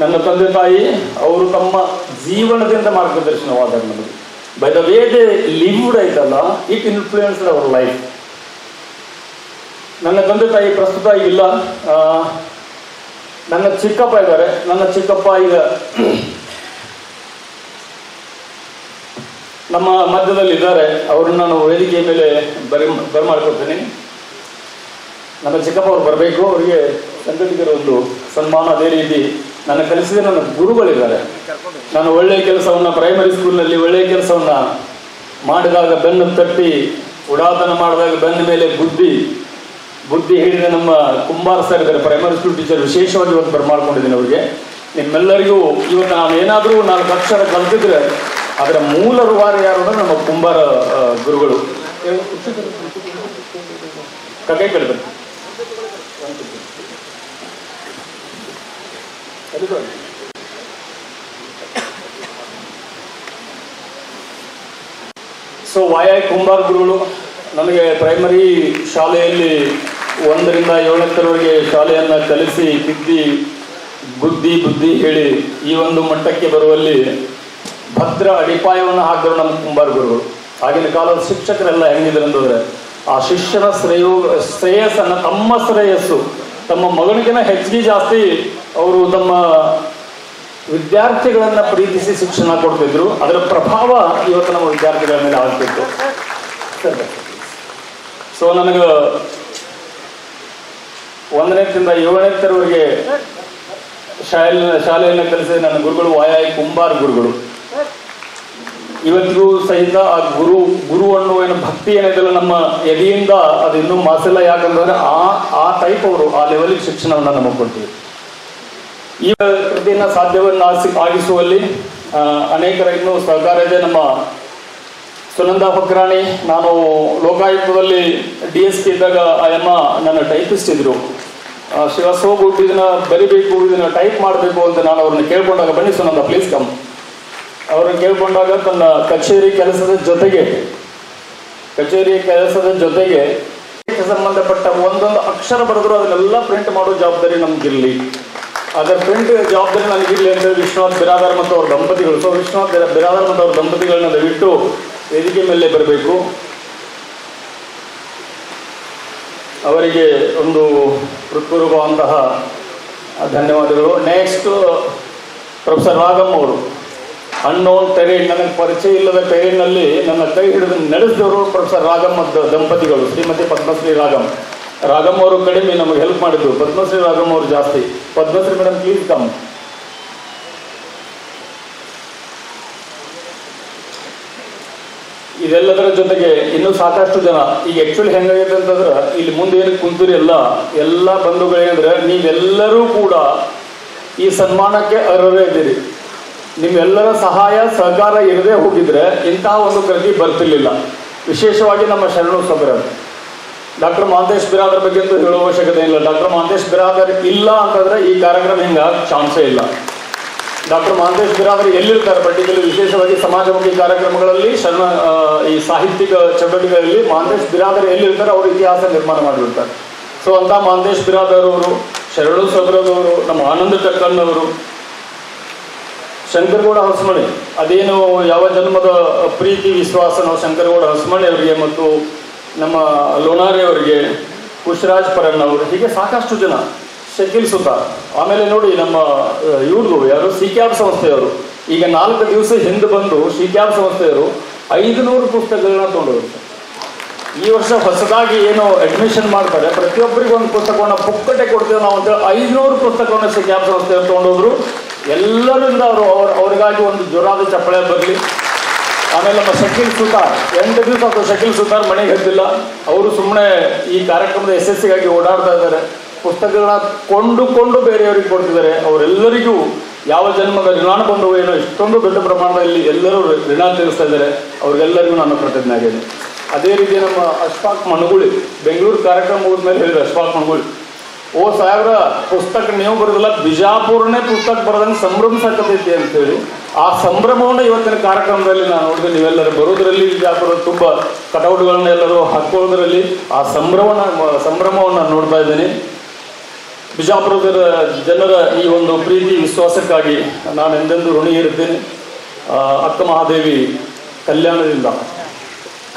ನನ್ನ ತಂದೆ ತಾಯಿ ಅವರು ತಮ್ಮ ಜೀವನದಿಂದ ಮಾರ್ಗದರ್ಶನವಾದ ನಮಗೆ. By the way they lived ಐತಲ್ಲ, ಇಟ್ ಇನ್ಫ್ಲೂಯೆನ್ಸ್ಡ್ ಅವರ್ ಲೈಫ್. ನನ್ನ ತಂದೆ ತಾಯಿ ಪ್ರಸ್ತುತ ಇಲ್ಲ. ನನ್ನ ಚಿಕ್ಕಪ್ಪ ಇದ್ದಾರೆ. ನನ್ನ ಚಿಕ್ಕಪ್ಪ ಈಗ ನಮ್ಮ ಮಧ್ಯದಲ್ಲಿ ಇದ್ದಾರೆ. ಅವ್ರನ್ನ ನಾನು ವೇದಿಕೆಯ ಮೇಲೆ ಬರಮಾಡ್ಕೊಳ್ತೀನಿ. ನನ್ನ ಚಿಕ್ಕಪ್ಪ ಅವ್ರು ಬರಬೇಕು. ಅವರಿಗೆ ಸಂಘಟಕರ ಒಂದು ಸನ್ಮಾನ. ಅದೇ ರೀತಿ ನನ್ನ ಕಲಿಸಿದ ನನ್ನ ಗುರುಗಳಿದ್ದಾರೆ. ನಾನು ಒಳ್ಳೆಯ ಕೆಲಸವನ್ನು ಪ್ರೈಮರಿ ಸ್ಕೂಲ್ನಲ್ಲಿ ಒಳ್ಳೆಯ ಕೆಲಸವನ್ನು ಮಾಡಿದಾಗ ಬೆನ್ನು ತಟ್ಟಿ, ಉಡಾತನ ಮಾಡಿದಾಗ ಬೆನ್ನ ಮೇಲೆ ಬುದ್ಧಿ ಹೇಳಿದ ನಮ್ಮ ಕುಂಬಾರ ಸರ್ ಇದ್ದಾರೆ, ಪ್ರೈಮರಿ ಸ್ಕೂಲ್ ಟೀಚರ್. ವಿಶೇಷವಾಗಿ ಇವತ್ತು ಬರಮಾಡ್ಕೊಂಡಿದ್ದೀನಿ ಅವರಿಗೆ. ನಿಮ್ಮೆಲ್ಲರಿಗೂ ಇವತ್ತು ನಾನು ಏನಾದರೂ 4 ಅಕ್ಷರ ಕಲ್ತಿದ್ರೆ ಅದರ ಮೂಲ ರೂವಾರಿ ಯಾರು ಅಂದ್ರೆ ನಮ್ಮ ಕುಂಬಾರ ಗುರುಗಳು. ಕೈ ಕಡೆ ಬನ್ನಿ. ಸೊ ವಾಯ ಕುಂಬಾರ ಗುರುಗಳು ನನಗೆ ಪ್ರೈಮರಿ ಶಾಲೆಯಲ್ಲಿ 1ರಿಂದ 7ನೇವರೆಗೆ ಶಾಲೆಯನ್ನು ಕಲಿಸಿ, ತಿದ್ದಿ, ಬುದ್ಧಿ ಹೇಳಿ ಈ ಒಂದು ಮಟ್ಟಕ್ಕೆ ಬರುವಲ್ಲಿ ಭದ್ರ ಅಡಿಪಾಯವನ್ನು ಹಾಕಿದ್ರು ನಮ್ಮ ಕುಂಬಾರ ಗುರುಗಳು. ಆಗಿನ ಕಾಲದ ಶಿಕ್ಷಕರೆಲ್ಲ ಹೆಂಗಿದ್ರು ಅಂತಂದ್ರೆ ಆ ಶಿಷ್ಯನ ಶ್ರೇಯಸ್ಸನ್ನು ತಮ್ಮ ಶ್ರೇಯಸ್ಸು ತಮ್ಮ ಮಗನಿಗಿನ ಹೆಚ್ಚಿಗೆ ಜಾಸ್ತಿ ಅವರು ತಮ್ಮ ವಿದ್ಯಾರ್ಥಿಗಳನ್ನ ಪ್ರೀತಿಸಿ ಶಿಕ್ಷಣ ಕೊಡ್ತಿದ್ರು. ಅದರ ಪ್ರಭಾವ ಇವತ್ತು ನಮ್ಮ ವಿದ್ಯಾರ್ಥಿಗಳ ಮೇಲೆ ಆಗ್ತಿತ್ತು. ಸೊ ನನಗೆ 1ನೇದಿಂದ 7ನೇ ತರವರೆಗೆ ಶಾಲೆಯನ್ನು ಕಲಿಸಿದ ನನ್ನ ಗುರುಗಳು ವಾಯಾಯಿ ಕುಂಬಾರ್ ಗುರುಗಳು. ಇವತ್ತಿಗೂ ಸಹಿತ ಆ ಗುರು ಅನ್ನುವ ಏನು ಭಕ್ತಿ ಏನಿದೆಲ್ಲ ನಮ್ಮ ಎದೆಯಿಂದ ಅದು ಇನ್ನೂ ಮಾಸಿಲ್ಲ. ಯಾಕಂದ್ರೆ ಆ ಟೈಪ್ ಅವರು ಆ ಲೆವೆಲಿಗೆ ಶಿಕ್ಷಣವನ್ನು ನಮಗೆ ಕೊಡ್ತೀವಿ. ಈ ಕೃತಿಯನ್ನು ಸಾಧ್ಯವನ್ನ ಆಗಿಸುವಲ್ಲಿ ಅನೇಕರ ಇನ್ನೂ ಸಹಕಾರ ಇದೆ. ನಮ್ಮ ಸುನಂದಾ ಫಕ್ರಾಣಿ, ನಾನು ಲೋಕಾಯುಕ್ತದಲ್ಲಿ DSP ಇದ್ದಾಗ ಅಮ್ಮ ನನ್ನ ಟೈಪಿಸ್ಟ್ ಇದ್ರು. ಶಿವಸೋಗು ಇದನ್ನ ಬರಿಬೇಕು, ಇದನ್ನ ಟೈಪ್ ಮಾಡಬೇಕು ಅಂತ ನಾನು ಅವ್ರನ್ನ ಕೇಳ್ಕೊಂಡಾಗ, ಬನ್ನಿ ಸುನಂದ ಪ್ಲೀಸ್ ಕಮ್, ಅವ್ರನ್ನ ಕೇಳ್ಕೊಂಡಾಗ ತನ್ನ ಕಚೇರಿ ಕೆಲಸದ ಜೊತೆಗೆ ಸಂಬಂಧಪಟ್ಟ ಒಂದೊಂದು ಅಕ್ಷರ ಬರೆದ್ರು ಅದನ್ನೆಲ್ಲ ಪ್ರಿಂಟ್ ಮಾಡೋ ಜವಾಬ್ದಾರಿ ನಮ್ಗಿರ್ಲಿ, ಅದರ ಪ್ರಿಂಟ್ ಜವಾಬ್ದಾರಿ ನನಗಿರ್ಲಿ ಅಂತ ವಿಶ್ವನಾಥ್ ಬಿರಾದಾರ್ ಮತ್ತು ಅವ್ರ ದಂಪತಿಗಳು. ಸೊ ವಿಶ್ವನಾಥ್ ಬಿರಾದಾರ್ ಮತ್ತು ಅವ್ರ ದಂಪತಿಗಳನ್ನ ದಯವಿಟ್ಟು ವೇದಿಕೆ ಮೇಲೆ ಬರಬೇಕು. ಅವರಿಗೆ ಒಂದು ಹೃತ್ಪೂರ್ವಕವಾದಂತಹ ಧನ್ಯವಾದಗಳು. ನೆಕ್ಸ್ಟ್ ಪ್ರೊಫೆಸರ್ ರಾಗಮ್ ಅವರು, ಅನ್ನೋನ್ ಟೆರೇನ್, ನನಗೆ ಪರಿಚಯ ಇಲ್ಲದ ಟೆರೇನ್ನಲ್ಲಿ ನನ್ನ ಕೈ ಹಿಡಿದು ನಡೆಸಿದವರು ಪ್ರೊಫೆಸರ್ ರಾಗಮ್ ಮತ್ತು ದಂಪತಿಗಳು, ಶ್ರೀಮತಿ ಪದ್ಮಶ್ರೀ ರಾಗಮ್. ರಾಗಮ್ ಅವರು ಕಡಿಮೆ ನಮಗೆ ಹೆಲ್ಪ್ ಮಾಡಿದ್ದು, ಪದ್ಮಶ್ರೀ ರಾಗಮ್ ಅವರು ಜಾಸ್ತಿ. Padmashri madam please come. ಇದೆಲ್ಲದರ ಜೊತೆಗೆ ಇನ್ನೂ ಸಾಕಷ್ಟು ಜನ, ಈಗ ಆ್ಯಕ್ಚುಲಿ ಹೆಂಗಾಗೈತೆ ಅಂತಂದ್ರೆ ಇಲ್ಲಿ ಮುಂದೆ ಏನಕ್ಕೆ ಕುಂತೂರಿ ಎಲ್ಲ ಬಂಧುಗಳೇನಂದ್ರೆ ನೀವೆಲ್ಲರೂ ಕೂಡ ಈ ಸನ್ಮಾನಕ್ಕೆ ಅರ್ಹರೇ ಇದ್ದೀರಿ. ನಿಮ್ಮೆಲ್ಲರ ಸಹಾಯ ಸಹಕಾರ ಇರದೇ ಹೋಗಿದ್ರೆ ಇಂತಹ ಒಂದು ಕೃತಿ ಬರ್ತಿರ್ಲಿಲ್ಲ. ವಿಶೇಷವಾಗಿ ನಮ್ಮ ಶರಣು ಸಬರರ್, ಡಾಕ್ಟರ್ ಮಹಾಂತೇಶ್ ಬಿರಾದರ್ ಬಗ್ಗೆ ಅಂತೂ ಹೇಳುವ ಅವಶ್ಯಕತೆ ಇಲ್ಲ. ಡಾಕ್ಟರ್ ಮಹಾಂತೇಶ್ ಬಿರಾದರ್ ಇಲ್ಲ ಅಂತಂದ್ರೆ ಈ ಕಾರ್ಯಕ್ರಮ ಹಿಂಗಾಗಿ ಚಾನ್ಸೇ ಇಲ್ಲ. ಡಾಕ್ಟರ್ ಮಹಾಂತೇಶ್ ಬಿರಾದರ್ ಎಲ್ಲಿರ್ತಾರೆ, ಪರ್ಟಿಕ್ಯುಲರ್ ವಿಶೇಷವಾಗಿ ಸಮಾಜಮುಖಿ ಕಾರ್ಯಕ್ರಮಗಳಲ್ಲಿ, ಈ ಸಾಹಿತ್ಯಿಕ ಚಟುವಟಿಕೆಗಳಲ್ಲಿ ಮಹಾಂತೇಶ್ ಬಿರಾದರ್ ಎಲ್ಲಿರ್ತಾರೆ ಅವರು ಇತಿಹಾಸ ನಿರ್ಮಾಣ ಮಾಡಿರ್ತಾರೆ. ಸೊ ಅಂತ ಮಹಾಂತೇಶ್ ಬಿರಾದರ್ ಅವರು, ಶರಣು ಸಬರರ್ ಅವರು, ನಮ್ಮ ಆನಂದ ಟಕ್ಕನ್ನವರು, ಶಂಕರಗೌಡ ಹೊಸಮಣಿ, ಅದೇನು ಯಾವ ಜನ್ಮದ ಪ್ರೀತಿ ವಿಶ್ವಾಸ ನಾವು ಶಂಕರಗೌಡ ಹೊಸಮಣಿ ಅವರಿಗೆ ಮತ್ತು ನಮ್ಮ ಲೋನಾರಿ ಅವರಿಗೆ, ಪುಷ್ಪರಾಜ್ ಪರಣ್ಣ ಅವರು, ಹೀಗೆ ಸಾಕಷ್ಟು ಜನ, ಶಕೀಲ್ ಸುತಾರ್. ಆಮೇಲೆ ನೋಡಿ ನಮ್ಮ ಇವ್ರದ್ದು ಯಾರು ಸಿಕ್ಯಾಬ್ ಸಂಸ್ಥೆಯವರು ಈಗ 4 ದಿವಸ ಹಿಂದೆ ಬಂದು ಸಿಕ್ಯಾಬ್ ಸಂಸ್ಥೆಯವರು 500 ಪುಸ್ತಕಗಳನ್ನ ತೊಗೊಂಡವರು. ಈ ವರ್ಷ ಹೊಸದಾಗಿ ಏನು ಅಡ್ಮಿಷನ್ ಮಾಡ್ತಾರೆ ಪ್ರತಿಯೊಬ್ಬರಿಗೆ ಒಂದು ಪುಸ್ತಕವನ್ನು ಪುಕ್ಕಟೆ ಕೊಡ್ತೇವೆ ನಾವು ಅಂತ 500 ಪುಸ್ತಕವನ್ನು ಸಿಕ್ಯಾಬ್ ಸಂಸ್ಥೆಯವರು ತೊಗೊಂಡೋದ್ರು. ಎಲ್ಲರಿಂದ ಅವ್ರಿಗಾಗಿ ಒಂದು ಜೋರಾದ ಚಪ್ಪಳೆ ಬರಲಿ. ಆಮೇಲೆ ನಮ್ಮ ಶಕೀಲ್ ಸುತಾರ್ 8 ದಿವಸ ಅಥವಾ ಶಕೀಲ್ ಸುತಾರ್ ಮನೆಗೆ ಹತ್ತಿಲ್ಲ, ಅವರು ಸುಮ್ಮನೆ ಈ ಕಾರ್ಯಕ್ರಮದ ಯಶಸ್ಸಿಗಾಗಿ ಓಡಾಡ್ತಾ ಇದ್ದಾರೆ. ಪುಸ್ತಕಗಳನ್ನ ಕೊಂಡು ಬೇರೆಯವರಿಗೆ ಕೊಡ್ತಿದ್ದಾರೆ. ಅವರೆಲ್ಲರಿಗೂ ಯಾವ ಜನ್ಮದ ಋಣಾನುಬಂಧವು ಏನೋ ಇಷ್ಟೊಂದು ದೊಡ್ಡ ಪ್ರಮಾಣದಲ್ಲಿ ಎಲ್ಲರೂ ಋಣ ತೀರಿಸ್ತಾ ಇದ್ದಾರೆ. ಅವ್ರಿಗೆಲ್ಲರಿಗೂ ನಾನು ಕೃತಜ್ಞ ಆಗಿದೆ. ಅದೇ ರೀತಿ ನಮ್ಮ ಅಶ್ಫಾಕ್ ಮಣಗುಳಿ, ಬೆಂಗಳೂರು ಕಾರ್ಯಕ್ರಮ ಮುಗಿದ್ಮೇಲೆ ಹೇಳಿದ್ರು ಅಶ್ಫಾಕ್ ಮಣಗುಳಿ, ಓ ಸಾಹೇಬ್ರ ಪುಸ್ತಕ ನೀವು ಬರೋದಿಲ್ಲ, ಬಿಜಾಪುರನೇ ಪುಸ್ತಕ ಬರೋದಂಗೆ ಸಂಭ್ರಮಿಸಕತೈತಿ ಅಂತೇಳಿ ಆ ಸಂಭ್ರಮವನ್ನು ಇವತ್ತಿನ ಕಾರ್ಯಕ್ರಮದಲ್ಲಿ ನಾನು ನೋಡಿದೆ. ನೀವೆಲ್ಲರೂ ಬರೋದ್ರಲ್ಲಿ ಬಿಜಾಪುರ ತುಂಬ ಕಟೌಟ್ಗಳನ್ನ ಎಲ್ಲರೂ ಹಾಕೊಳ್ಳೋದ್ರಲ್ಲಿ ಆ ಸಂಭ್ರಮವನ್ನು ನಾನು ನೋಡ್ತಾ ಇದ್ದೀನಿ. ಬಿಜಾಪುರದ ಜನರ ಈ ಒಂದು ಪ್ರೀತಿ ವಿಶ್ವಾಸಕ್ಕಾಗಿ ನಾನು ಎಂದೆಂದೂ ಋಣಿ ಇರುತ್ತೇನೆ. ಅಕ್ಕ ಮಹಾದೇವಿ ಕಲ್ಯಾಣದಿಂದ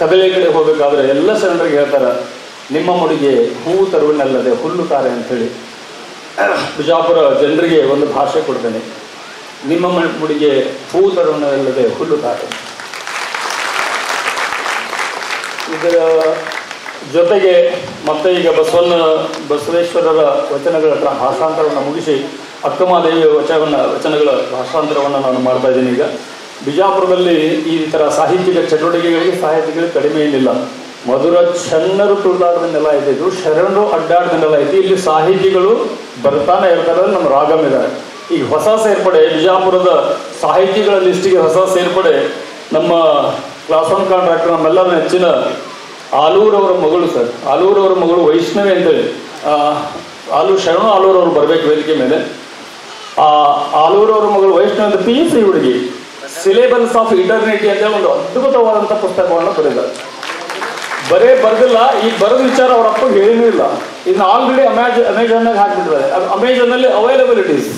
ಕದಲೆ ಕಡೆ ಹೋಗಬೇಕಾದ್ರೆ ಎಲ್ಲ ಶರಣರಿಗೆ ಹೇಳ್ತಾರೆ, ನಿಮ್ಮ ಮುಡಿಗೆ ಹೂವು ತರುವನ್ನಲ್ಲದೆ ಹುಲ್ಲು ತಾರೆ ಅಂಥೇಳಿ. ಬಿಜಾಪುರ ಜನರಿಗೆ ಒಂದು ಭಾಷೆ ಕೊಡ್ತೇನೆ, ನಿಮ್ಮ ಮುಡಿಗೆ ಹೂವು ತರುವನ್ನಲ್ಲದೆ ಹುಲ್ಲು ತಾರೆ. ಇದರ ಜೊತೆಗೆ ಮತ್ತೆ ಈಗ ಬಸವೇಶ್ವರರ ವಚನಗಳ ಭಾಷಾಂತರವನ್ನು ಮುಗಿಸಿ ಅಕ್ಕಮಹಾದೇವಿಯ ವಚನಗಳ ಭಾಷಾಂತರವನ್ನು ನಾನು ಮಾಡ್ತಾ ಇದ್ದೀನಿ. ಈಗ ಬಿಜಾಪುರದಲ್ಲಿ ಈ ಥರ ಸಾಹಿತ್ಯಿಕ ಚಟುವಟಿಕೆಗಳಿಗೆ ಕಡಿಮೆ ಏನಿಲ್ಲ. ಮಧುರ ಶರಣರು ತುಳಿದಾಡ್ದನ್ನೆಲ್ಲ ಇದ್ದಿದ್ದು, ಶರಣರು ಅಡ್ಡಾಡ್ದನ್ನೆಲ್ಲ ಐತಿ. ಇಲ್ಲಿ ಸಾಹಿತಿಗಳು ಬರ್ತಾನೆ ಇರ್ತಾರೆ. ನಮ್ಮ ರಾಗಮ್ ಇದ್ದಾರೆ. ಈಗ ಹೊಸ ಸೇರ್ಪಡೆ ಬಿಜಾಪುರದ ಸಾಹಿತಿಗಳ ಲಿಸ್ಟಿಗೆ ಹೊಸ ಸೇರ್ಪಡೆ ನಮ್ಮ ಕ್ಲಾಸ್ 1 ಕಾಂಟ್ರಾಕ್ಟರ್ ನಮ್ಮೆಲ್ಲರ ನೆಚ್ಚಿನ ಆಲೂರವರ ಮಗಳು ಸರ್. ಆಲೂರವರ ಮಗಳು ವೈಷ್ಣವಿ ಅಂತೇಳಿ, ಶರಣು ಆಲೂರವರು ಬರಬೇಕು ವೇದಿಕೆ ಮೇಲೆ. ಆಲೂರವರ ಮಗಳು ವೈಷ್ಣವಿ ಅಂತ PUC ಹುಡುಗಿ ಸಿಲೆಬಸ್ ಆಫ್ ಇಟರ್ನಿಟಿ ಅಂತ ಒಂದು ಅದ್ಭುತವಾದಂಥ ಪುಸ್ತಕವನ್ನು ಬರೆದಿದ್ದಾರೆ. ಬರೆದಿಲ್ಲ, ಈ ಬರೆದ ವಿಚಾರ ಅವ್ರ ಅಪ್ಪ ಹೇಳಿನೂ ಇಲ್ಲ. ಇದನ್ನ ಆಲ್ರೆಡಿ ಅಮೆಜಾನ್ನಾಗ ಹಾಕ್ಬಿಟ್ಟಿದ್ದಾರೆ. ಅಮೆಜಾನಲ್ಲಿ ಅವೈಲಬಿಲಿಟೀಸ್,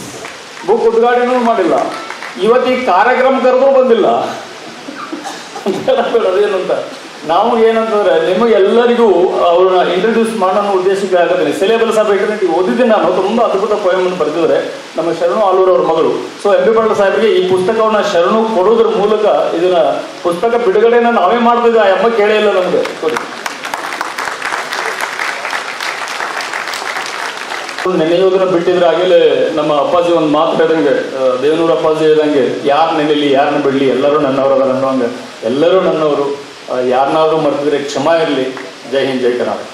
ಬುಕ್ ಉದ್ಘಾಟನೆ ಮಾಡಿಲ್ಲ. ಇವತ್ತು ಈ ಕಾರ್ಯಕ್ರಮ ಕರೆದ್ರೂ ಬಂದಿಲ್ಲ. ಬೇಡ ಅದೇನು ಅಂತ. ನಾವು ಏನಂತಂದ್ರೆ ನಿಮಗೆಲ್ಲರಿಗೂ ಅವ್ರನ್ನ ಇಂಟ್ರೊಡ್ಯೂಸ್ ಮಾಡೋ ಉದ್ದೇಶಕ್ಕೆ ಆಗತ್ತೆ. ಸಿಲೆಬಸ್ ಆಗಬೇಕಂದ್ರೆ ಓದಿದ್ದೆ ನಾನು ತುಂಬ ಅದ್ಭುತ ಪೋಯಮನ್ನು ಬರೆದಿದ್ದಾರೆ ನಮ್ಮ ಶರಣು ಆಲೂರು ಅವ್ರ ಮಗಳು. ಸೊ ಎಂ ಬಿ ಪಾಟೀಲ್ ಸಾಹೇಬ್ರಿಗೆ ಈ ಪುಸ್ತಕವನ್ನ ಶರಣು ಕೊಡೋದ್ರ ಮೂಲಕ ಇದನ್ನ ಪುಸ್ತಕ ಬಿಡುಗಡೆನ ನಾವೇ ಮಾಡ್ತಿದ್ದೆ. ಆ ಅಮ್ಮ ಕೇಳೇ ಇಲ್ಲ ನಮಗೆ. ನೆನೆಯೋದನ್ನ ಬಿಟ್ಟಿದ್ರೆ ಆಗಲೇ ನಮ್ಮ ಅಪ್ಪಾಜಿ ಒಂದು ಮಾತು ಹೇಳಿದಂಗೆ, ದೇವನೂರು ಅಪ್ಪಾಜಿ ಹೇಳಿದಂಗೆ, ಯಾರು ನೆನೆಯಲಿ ಯಾರನ್ನ ಬಿಡಲಿ ಎಲ್ಲರೂ ನನ್ನವರಲ್ಲ ಅನ್ನೋಂಗೆ. ಎಲ್ಲರೂ ನನ್ನವರು. ಯಾರನ್ನಾದ್ರೂ ಮರೆತಿದ್ರೆ ಕ್ಷಮ ಇರಲಿ. ಜೈ ಹಿಂದ್, ಜೈ ಕರ್ನಾಟಕ.